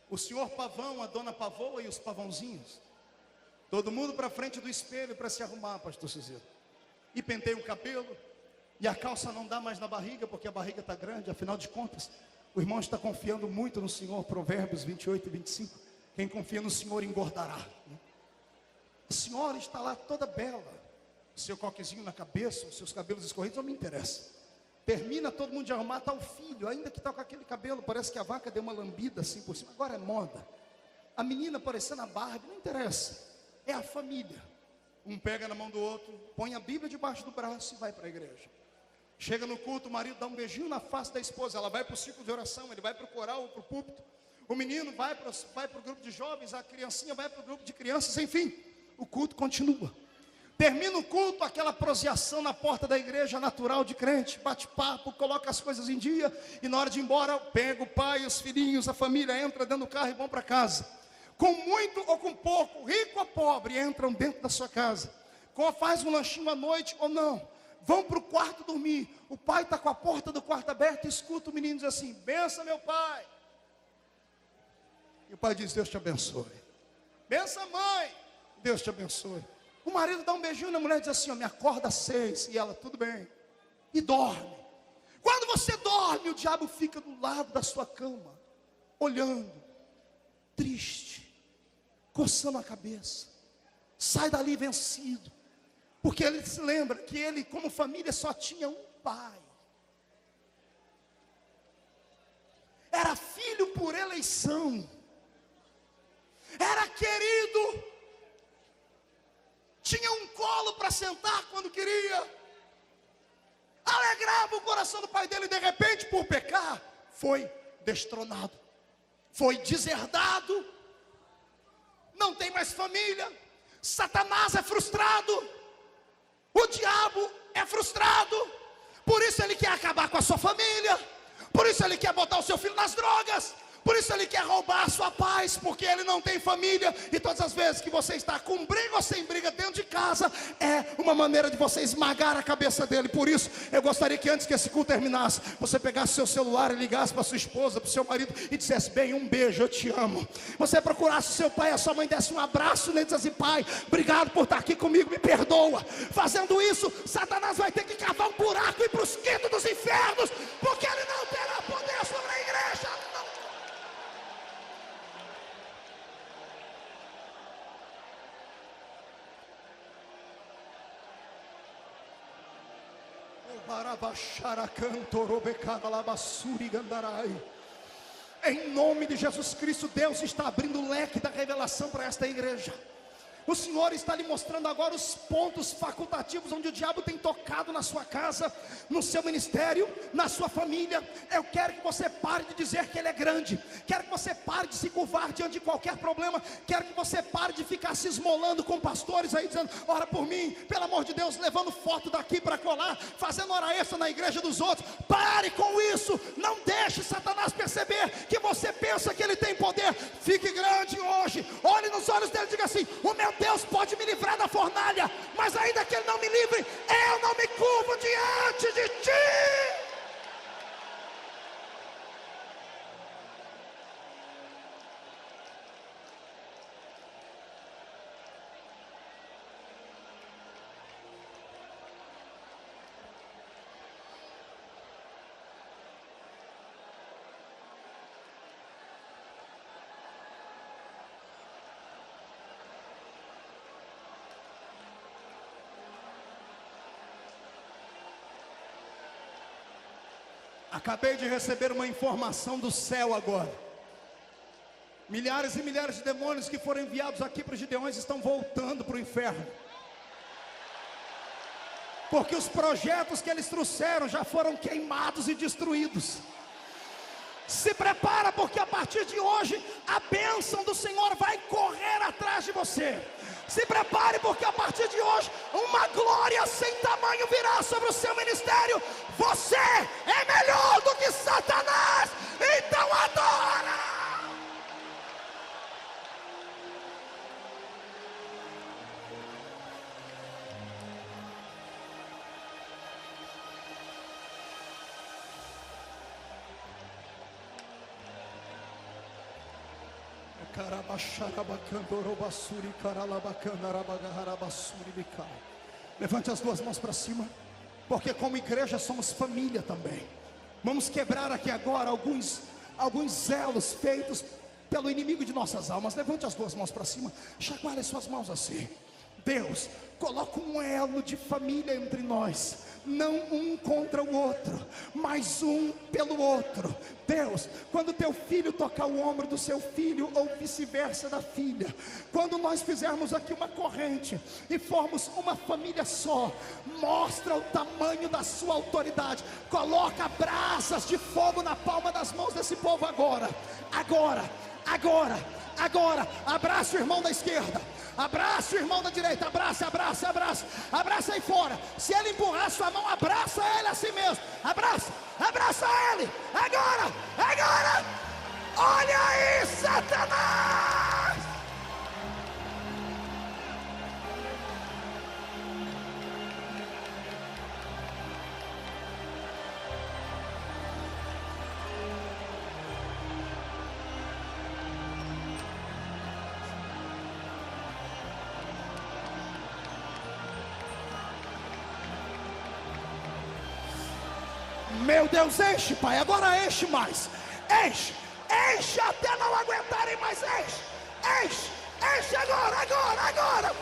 o senhor pavão, a dona pavoa e os pavãozinhos, todo mundo para frente do espelho para se arrumar, pastor Cizero, e penteia o cabelo, e a calça não dá mais na barriga, porque a barriga está grande. Afinal de contas, o irmão está confiando muito no Senhor. Provérbios 28 e 25, quem confia no Senhor engordará. A senhora está lá toda bela, o seu coquezinho na cabeça, os seus cabelos escorridos, não me interessa. Termina todo mundo de arrumar, está o filho, ainda que está com aquele cabelo, parece que a vaca deu uma lambida assim por cima, agora é moda. A menina parecendo a Barbie, não interessa, é a família. Um pega na mão do outro, põe a Bíblia debaixo do braço e vai para a igreja. Chega no culto, o marido dá um beijinho na face da esposa, ela vai para o ciclo de oração, ele vai para o coral ou para o púlpito. O menino vai para o grupo de jovens, a criancinha vai para o grupo de crianças, enfim, o culto continua. Termina o culto, aquela proseação na porta da igreja natural de crente, bate papo, coloca as coisas em dia, e na hora de ir embora, pega o pai, os filhinhos, a família, entra dentro do carro e vão para casa. Com muito ou com pouco, rico ou pobre, entram dentro da sua casa. Faz um lanchinho à noite ou não, vão para o quarto dormir. O pai está com a porta do quarto aberta e escuta o menino dizer assim: benção meu pai. E o pai diz: Deus te abençoe. Benção mãe, Deus te abençoe. O marido dá um beijinho na mulher e diz assim: ó, me acorda às 6. E ela: tudo bem. E dorme. Quando você dorme, o diabo fica do lado da sua cama, olhando, triste, coçando a cabeça. Sai dali vencido, porque ele se lembra que ele, como família, só tinha um pai. Era filho por eleição. Era querido. Tinha um colo para sentar quando queria. Alegrava o coração do pai dele. E de repente, por pecar, foi destronado. Foi deserdado. Não tem mais família. Satanás é frustrado. O diabo é frustrado. Por isso ele quer acabar com a sua família. Por isso ele quer botar o seu filho nas drogas. Por isso ele quer roubar a sua paz, porque ele não tem família. E todas as vezes que você está com briga ou sem briga dentro de casa, é uma maneira de você esmagar a cabeça dele. Por isso eu gostaria que antes que esse culto terminasse, você pegasse seu celular e ligasse para sua esposa, para o seu marido e dissesse: bem, um beijo, eu te amo. Você procurasse o seu pai, a sua mãe desse um abraço nele e dissesse assim: pai, obrigado por estar aqui comigo, me perdoa. Fazendo isso, Satanás vai ter que cavar um buraco e ir para os quintos dos infernos, porque ele não terá poder sobre a igreja. Em nome de Jesus Cristo, Deus está abrindo o leque da revelação para esta igreja. O Senhor está lhe mostrando agora os pontos facultativos onde o diabo tem tocado na sua casa, no seu ministério, na sua família. Eu quero que você pare de dizer que ele é grande. Quero que você pare de se curvar diante de qualquer problema. Quero que você pare de ficar se esmolando com pastores aí dizendo: ora por mim, pelo amor de Deus, levando foto daqui para colar, fazendo hora extra na igreja dos outros. Pare com isso. Não deixe Satanás perceber que você pensa que ele tem poder. Fique grande hoje. Olhe nos olhos dele e diga assim: o meu Deus pode me livrar da fornalha, mas ainda que ele não me livre, eu não me curvo diante de ti. Acabei de receber uma informação do céu agora. Milhares e milhares de demônios que foram enviados aqui para os Gideões estão voltando para o inferno. Porque os projetos que eles trouxeram já foram queimados e destruídos. Se prepara, porque a partir de hoje a bênção do Senhor vai correr atrás de você. Se prepare, porque a partir de hoje uma glória sem tamanho virá sobre o seu ministério. Você é melhor do que Satanás, então adora. Levante as duas mãos para cima, porque como igreja somos família também. Vamos quebrar aqui agora alguns elos feitos pelo inimigo de nossas almas. Levante as duas mãos para cima, chacoalhe as suas mãos assim. Deus, coloca um elo de família entre nós, não um contra o outro, mas um pelo outro. Deus, quando teu filho tocar o ombro do seu filho, ou vice-versa da filha, quando nós fizermos aqui uma corrente e formos uma família só, mostra o tamanho da sua autoridade. Coloca brasas de fogo na palma das mãos desse povo agora. Abraça o irmão da esquerda, abraça o irmão da direita, abraça aí fora. Se ele empurrar sua mão, abraça ele assim mesmo, abraça ele, agora, olha aí, Satanás. Meu Deus, enche, Pai, agora enche mais, enche até não aguentarem mais, enche agora.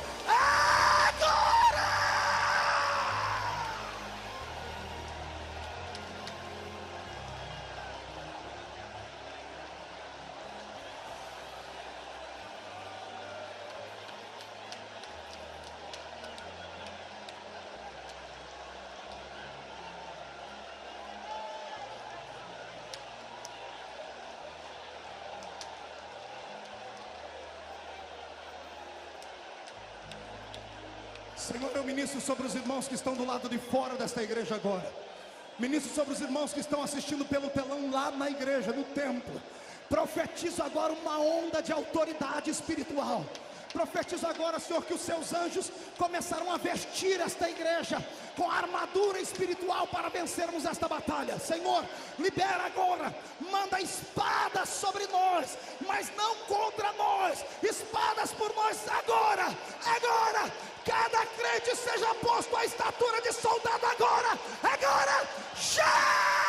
Senhor, eu ministro sobre os irmãos que estão do lado de fora desta igreja agora. Ministro sobre os irmãos que estão assistindo pelo telão lá na igreja, no templo. Profetizo agora uma onda de autoridade espiritual. Profetizo agora, Senhor, que os seus anjos começarão a vestir esta igreja com a armadura espiritual para vencermos esta batalha. Senhor, libera agora, manda espadas sobre nós, mas não contra nós, espadas por nós agora. Cada crente seja posto à estatura de soldado agora. Já!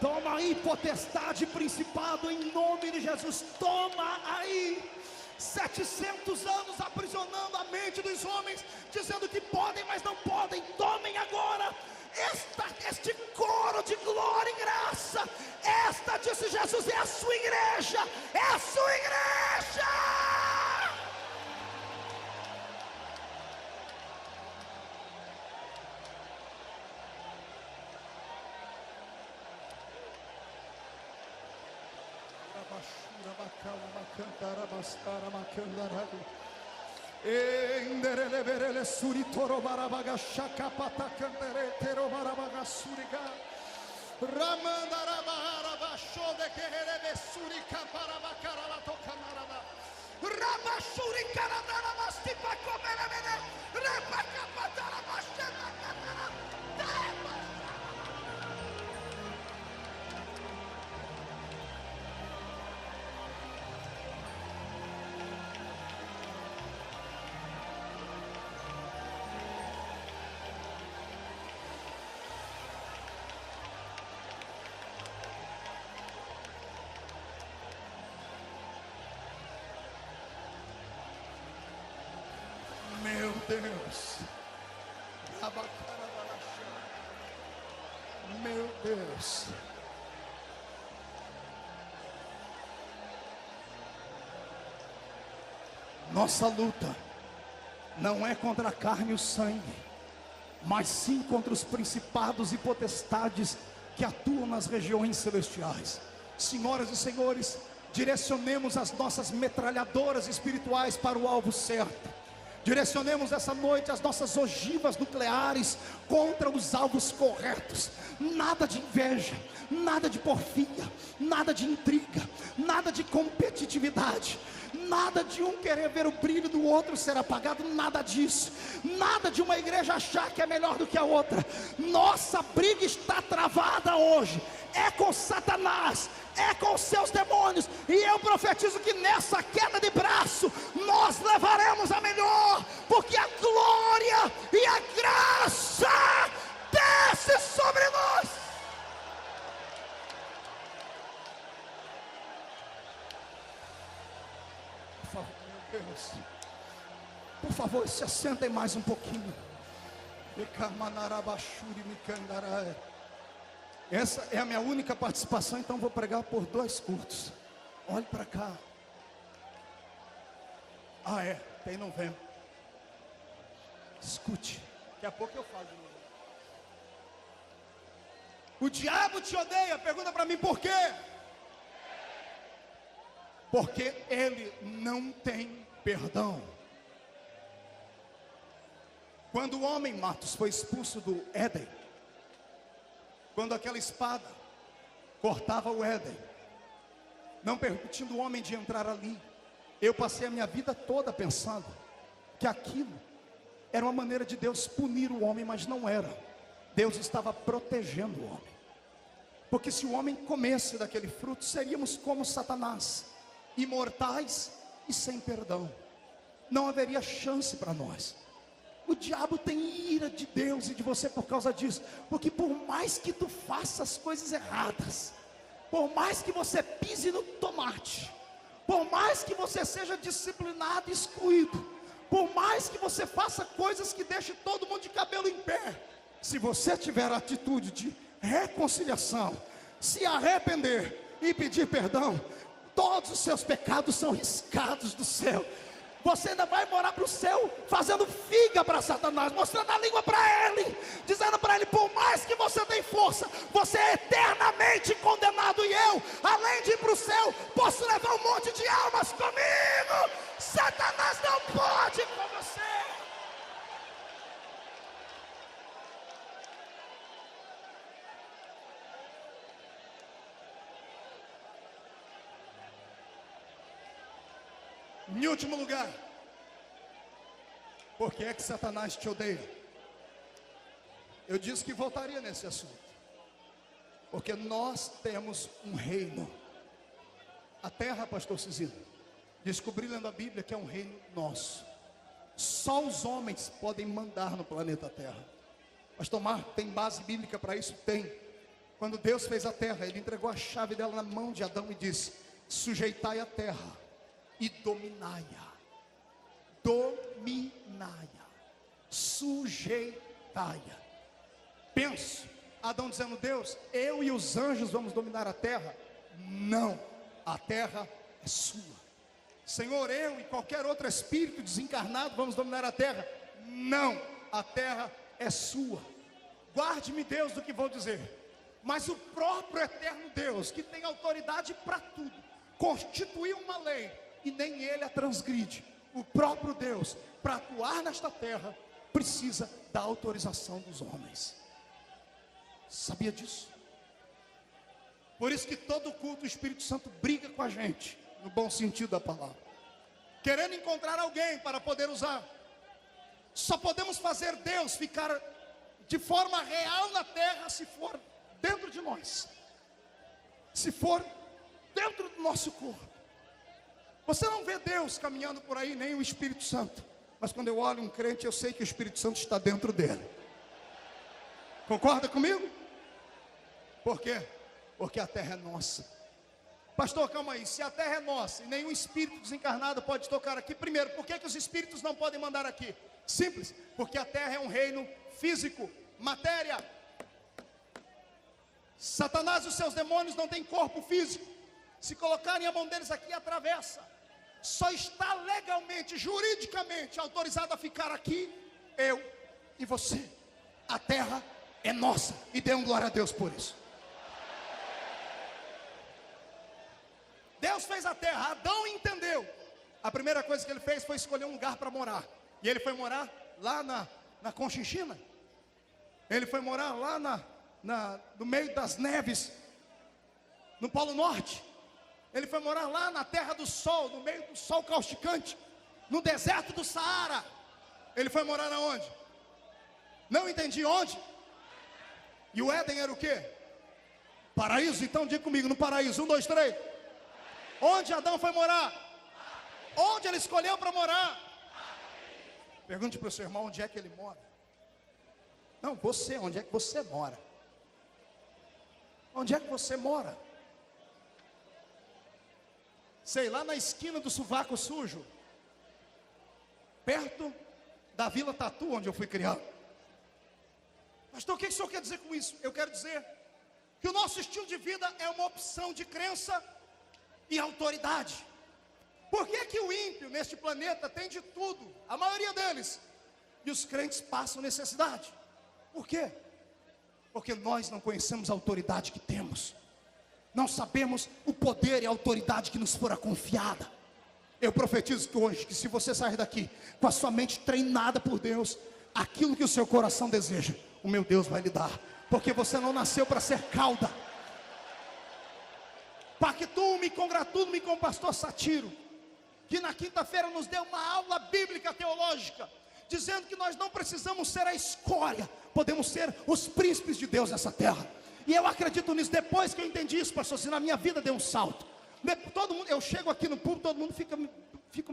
Toma aí, potestade, principado, em nome de Jesus. Toma aí. 700 anos aprisionando a mente dos homens, dizendo que podem, mas não podem. Tomem agora este coro de glória e graça. Esta, disse Jesus, é a sua igreja. Meu Deus, meu Deus, nossa luta não é contra a carne e o sangue, mas sim contra os principados e potestades que atuam nas regiões celestiais. Senhoras e senhores, direcionemos as nossas metralhadoras espirituais para o alvo certo. Direcionemos essa noite as nossas ogivas nucleares contra os alvos corretos. Nada de inveja, nada de porfia, nada de intriga, nada de competitividade, nada de um querer ver o brilho do outro ser apagado, nada disso. Nada de uma igreja achar que é melhor do que a outra. Nossa briga está travada hoje, é com Satanás, é com os seus demônios. E eu profetizo que nessa queda de braço nós levaremos a melhor, porque a glória e a graça desce sobre nós. Por favor, meu Deus, por favor, se assentem mais um pouquinho. Essa é a minha única participação, então vou pregar por 2 cultos. Olhe para cá. Ah, é, tem não vem. Escute, daqui a pouco eu falo de novo. O diabo te odeia, pergunta para mim por quê? Porque ele não tem perdão. Quando o homem Matos foi expulso do Éden, quando aquela espada cortava o Éden, não permitindo o homem de entrar ali, eu passei a minha vida toda pensando que aquilo era uma maneira de Deus punir o homem, mas não era. Deus estava protegendo o homem, porque se o homem comesse daquele fruto, seríamos como Satanás, imortais e sem perdão. Não haveria chance para nós. O diabo tem ira de Deus e de você por causa disso, porque por mais que tu faça as coisas erradas, por mais que você pise no tomate, por mais que você seja disciplinado e excluído, por mais que você faça coisas que deixem todo mundo de cabelo em pé, se você tiver a atitude de reconciliação, se arrepender e pedir perdão, todos os seus pecados são riscados do céu. Você ainda vai morar para o céu fazendo figa para Satanás, mostrando a língua para ele, dizendo para ele: por mais que você tenha força, você é eternamente condenado. E eu, além de ir para o céu, posso levar um monte de almas comigo. Satanás não pode com você. Em último lugar, por que é que Satanás te odeia? Eu disse que voltaria nesse assunto, porque nós temos um reino. A terra, pastor Cizino, descobri lendo a Bíblia que é um reino nosso. Só os homens podem mandar no planeta Terra. Pastor Marco, tem base bíblica para isso? Tem. Quando Deus fez a terra, Ele entregou a chave dela na mão de Adão e disse: sujeitai a terra e dominai-a. Dominai-a. Sujeitai-a. Penso, Adão dizendo: Deus, eu e os anjos vamos dominar a terra. Não, a terra é sua. Senhor, eu e qualquer outro espírito desencarnado vamos dominar a terra. Não, a terra é sua. Guarde-me, Deus, do que vou dizer. Mas o próprio eterno Deus, que tem autoridade para tudo, constituiu uma lei e nem ele a transgride. O próprio Deus, para atuar nesta terra, precisa da autorização dos homens. Sabia disso? Por isso que todo culto o Espírito Santo briga com a gente, no bom sentido da palavra, querendo encontrar alguém para poder usar. Só podemos fazer Deus ficar de forma real na terra se for dentro de nós, se for dentro do nosso corpo. Você não vê Deus caminhando por aí, nem o Espírito Santo, mas quando eu olho um crente, eu sei que o Espírito Santo está dentro dele. Concorda comigo? Por quê? Porque a terra é nossa. Pastor, calma aí, se a terra é nossa e nenhum espírito desencarnado pode tocar aqui, primeiro, por que os espíritos não podem mandar aqui? Simples, porque a terra é um reino físico, matéria. Satanás e os seus demônios não têm corpo físico. Se colocarem a mão deles aqui, atravessa. só está legalmente, juridicamente autorizado a ficar aqui eu e você. A terra é nossa, e dê glória a Deus por isso. Deus fez a terra, Adão entendeu. A primeira coisa que ele fez foi escolher um lugar para morar. E ele foi morar lá na Conchinchina. Ele foi morar lá no meio das neves, no Polo Norte. Ele foi morar lá na terra do sol, no meio do sol causticante, no deserto do Saara. Ele foi morar aonde? Não entendi onde. E o Éden era o quê? Paraíso. Então diga comigo, no paraíso. 1, 2, 3. Onde Adão foi morar? Onde ele escolheu para morar? Pergunte para o seu irmão onde é que ele mora. Não, você, onde é que você mora? Onde é que você mora? Sei, lá na esquina do Sovaco Sujo, perto da Vila Tatu, onde eu fui criado. Pastor, o que o senhor quer dizer com isso? Eu quero dizer que o nosso estilo de vida é uma opção de crença e autoridade. Por que que o ímpio neste planeta tem de tudo, a maioria deles, e os crentes passam necessidade? Por quê? Porque nós não conhecemos a autoridade que temos. Não sabemos o poder e a autoridade que nos fora confiada. Eu profetizo que hoje, que se você sair daqui com a sua mente treinada por Deus, aquilo que o seu coração deseja, o meu Deus vai lhe dar. Porque você não nasceu para ser cauda. Pactuo-me, congratulo-me com o pastor Satiro, que na quinta-feira nos deu uma aula bíblica teológica, dizendo que nós não precisamos ser a escória, podemos ser os príncipes de Deus nessa terra. E eu acredito nisso. Depois que eu entendi isso, pastor, assim, na minha vida deu um salto. Todo mundo, eu chego aqui no público, todo mundo fica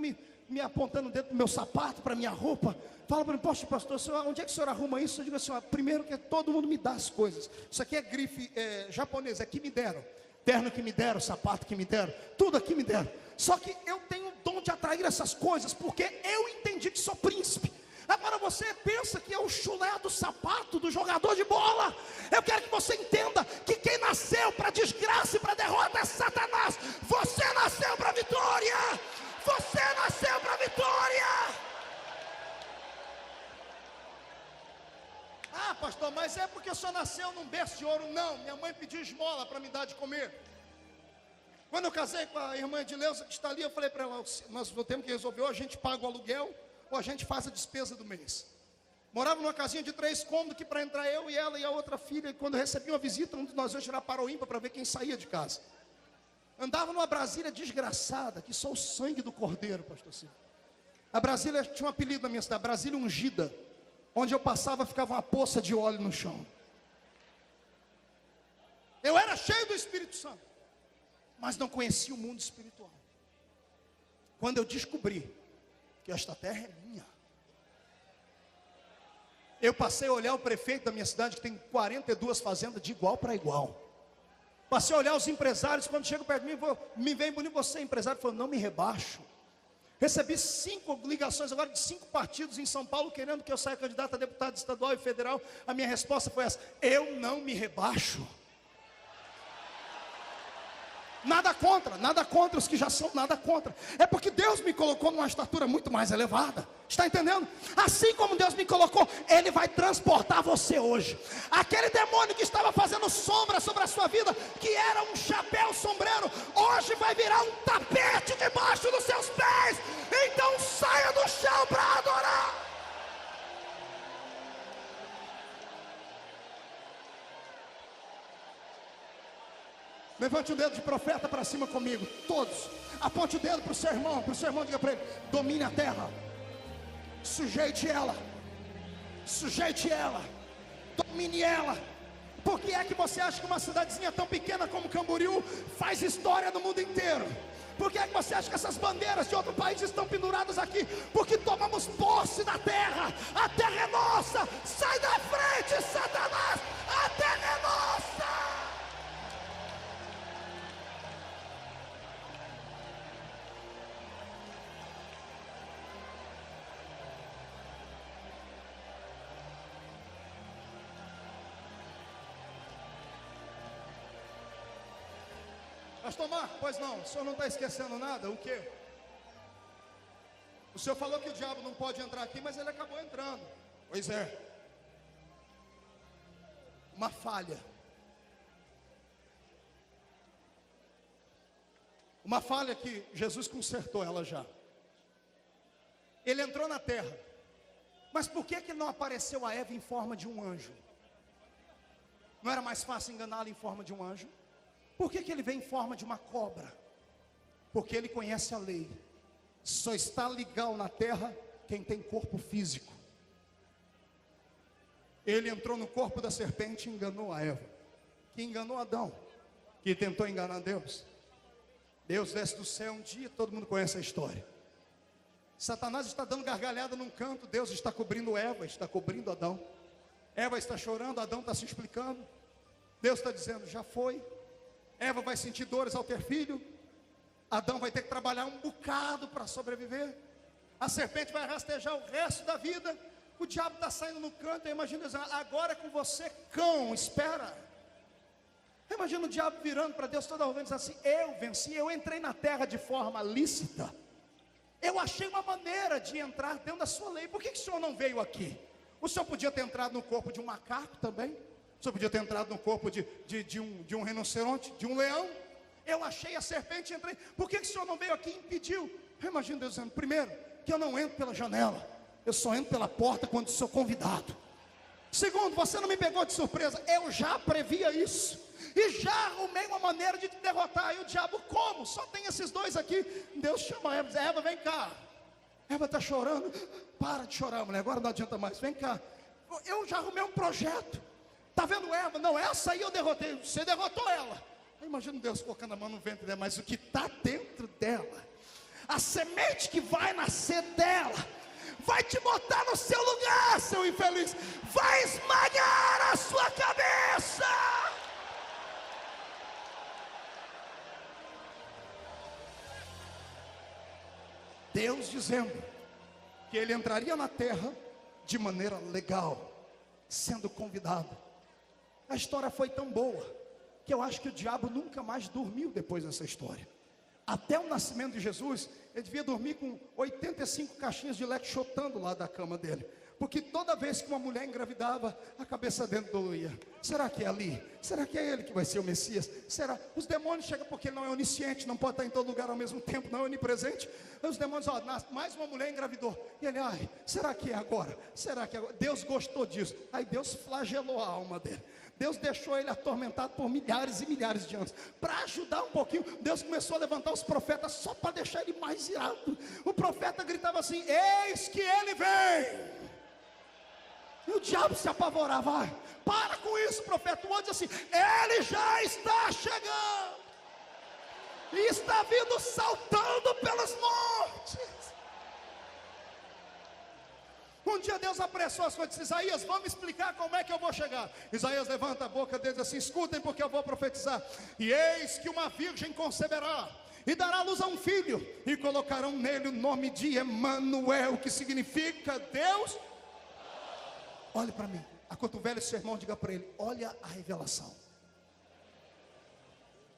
me apontando dentro do meu sapato, para minha roupa. Fala para mim, poxa, pastor, onde é que o senhor arruma isso? Eu digo assim, ó, primeiro que todo mundo me dá as coisas. Isso aqui é grife japonês, é que me deram. Terno que me deram, sapato que me deram, tudo aqui me deram. Só que eu tenho o dom de atrair essas coisas, porque eu entendi que sou príncipe. Agora você pensa que é o chulé do sapato do jogador de bola. Eu quero que você entenda que quem nasceu para desgraça e para derrota é Satanás. Você nasceu para vitória. Você nasceu para vitória. Ah, pastor, mas é porque o senhor nasceu num berço de ouro? Não, minha mãe pediu esmola para me dar de comer. Quando eu casei com a irmã Edileuza, que está ali, eu falei para ela, nós temos que resolver, ou a gente paga o aluguel, ou a gente faz a despesa do mês. Morava numa casinha de 3 cômodos, que para entrar eu e ela e a outra filha, e quando recebi uma visita, um de nós ia tirar para o ímpar para ver quem saía de casa. Andava numa Brasília desgraçada, que só o sangue do cordeiro, pastor Silvio. A Brasília tinha um apelido na minha cidade, Brasília Ungida. Onde eu passava ficava uma poça de óleo no chão. Eu era cheio do Espírito Santo, mas não conhecia o mundo espiritual. Quando eu descobri que esta terra é minha, eu passei a olhar o prefeito da minha cidade, que tem 42 fazendas de igual para igual. Passei a olhar os empresários, quando chegam perto de mim, me vem bonito, você é empresário, falou, não me rebaixo. Recebi 5 ligações agora de 5 partidos em São Paulo, querendo que eu saia candidato a deputado estadual e federal. A minha resposta foi essa: eu não me rebaixo. Nada contra os que já são, nada contra. É porque Deus me colocou numa estatura muito mais elevada. Está entendendo? Assim como Deus me colocou, Ele vai transportar você hoje. Aquele demônio que estava fazendo sombra sobre a sua vida, que era um chapéu sombreiro, hoje vai virar um tapete debaixo dos seus pés. Então saia do chão para adorar. Levante o dedo de profeta para cima comigo, todos. Aponte o dedo para o seu irmão, diga para ele: domine a terra, sujeite ela, domine ela. Por que é que você acha que uma cidadezinha tão pequena como Camboriú faz história no mundo inteiro? Por que é que você acha que essas bandeiras de outro país estão penduradas aqui? Porque tomamos posse da terra. A terra é nossa. Sai da frente, Satanás. A terra é nossa. Pastor Marco, pois não, o senhor não está esquecendo nada? O quê? O senhor falou que o diabo não pode entrar aqui, mas ele acabou entrando. Pois é. Uma falha. Uma falha que Jesus consertou ela já. Ele entrou na terra. Mas por que não apareceu a Eva em forma de um anjo? Não era mais fácil enganá-la em forma de um anjo? Por que ele veio em forma de uma cobra? Porque ele conhece a lei. Só está legal na terra quem tem corpo físico. Ele entrou no corpo da serpente e enganou a Eva, que enganou Adão, que tentou enganar Deus. Deus desce do céu um dia, todo mundo conhece a história. Satanás está dando gargalhada num canto, Deus está cobrindo Eva, está cobrindo Adão. Eva está chorando, Adão está se explicando. Deus está dizendo, já foi. Eva vai sentir dores ao ter filho. Adão vai ter que trabalhar um bocado para sobreviver. A serpente vai rastejar o resto da vida. O diabo está saindo no canto. Imagina dizendo, agora é com você, cão, espera. Imagina o diabo virando para Deus toda vez assim, eu venci, eu entrei na terra de forma lícita. Eu achei uma maneira de entrar dentro da sua lei. Por que o senhor não veio aqui? O senhor podia ter entrado no corpo de um macaco também. O senhor podia ter entrado no corpo de um rinoceronte, de um leão. Eu achei a serpente e entrei. Por que o senhor não veio aqui e impediu? Eu imagino Deus dizendo, primeiro, que eu não entro pela janela. Eu só entro pela porta quando sou convidado. Segundo, você não me pegou de surpresa. Eu já previa isso. E já arrumei uma maneira de te derrotar. E o diabo, como? Só tem esses dois aqui. Deus chama Eva, diz, Eva, vem cá. Eva está chorando. Para de chorar, mulher, agora não adianta mais. Vem cá. Eu já arrumei um projeto. Está vendo Eva? Não, essa aí eu derrotei. Você derrotou ela. Eu imagino Deus colocando a mão no ventre dela. Mas o que está dentro dela, a semente que vai nascer dela, vai te botar no seu lugar, seu infeliz. Vai esmagar a sua cabeça. Deus dizendo que ele entraria na terra de maneira legal, sendo convidado. A história foi tão boa que eu acho que o diabo nunca mais dormiu depois dessa história. Até o nascimento de Jesus, ele devia dormir com 85 caixinhas de leite chotando lá da cama dele. Porque toda vez que uma mulher engravidava, a cabeça dentro doía. Será que é ali? Será que é ele que vai ser o Messias? Será? Os demônios chegam porque ele não é onisciente, não pode estar em todo lugar ao mesmo tempo, não é onipresente. Os demônios, mais uma mulher engravidou. E ele, será que é agora? Será que é agora? Deus gostou disso. Aí Deus flagelou a alma dele. Deus deixou ele atormentado por milhares e milhares de anos. Para ajudar um pouquinho, Deus começou a levantar os profetas só para deixar ele mais irado. O profeta gritava assim, eis que ele vem. E o diabo se apavorava. Para com isso, profeta. O outro diz assim, ele já está chegando. E está vindo saltando pelos montes. Um dia Deus apressou as coisas, disse, Isaías, vamos explicar como é que eu vou chegar. Isaías levanta a boca dele e diz assim, escutem porque eu vou profetizar. E eis que uma virgem conceberá e dará luz a um filho, e colocarão nele o nome de Emanuel, que significa Deus. Olhe para mim, acotovele seu irmão, diga para ele, olha a revelação.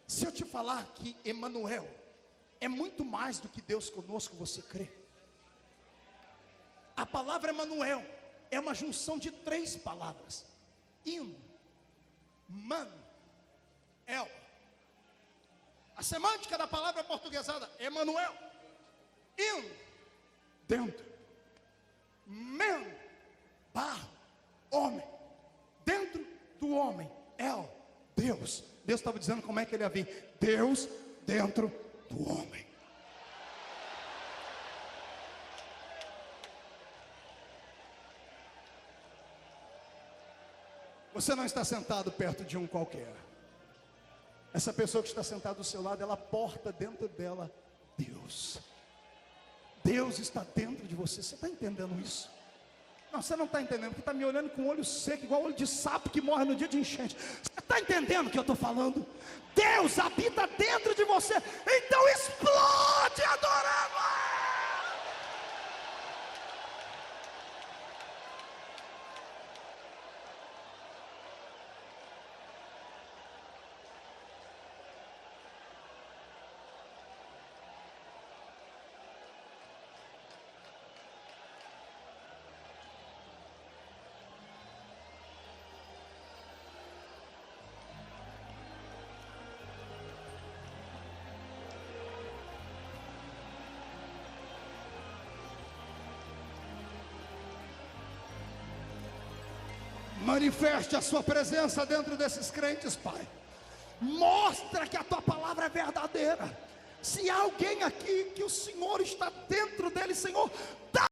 Se eu te falar que Emanuel é muito mais do que Deus conosco, você crê? A palavra Emanuel é uma junção de 3 palavras. Man, El. A semântica da palavra portuguesada, Emanuel. Dentro. Men, barro, homem. Dentro do homem, El, Deus. Deus estava dizendo como é que ele ia vir. Deus dentro do homem. Você não está sentado perto de um qualquer. Essa pessoa que está sentada do seu lado, ela porta dentro dela Deus. Deus está dentro de você. Você está entendendo isso? Não, você não está entendendo, porque está me olhando com o olho seco, igual olho de sapo que morre no dia de enchente. Você está entendendo o que eu estou falando? Deus habita dentro de você. Então explode adorando. Manifeste a sua presença dentro desses crentes, Pai. Mostra que a tua palavra é verdadeira. Se há alguém aqui que o Senhor está dentro dele, Senhor, dá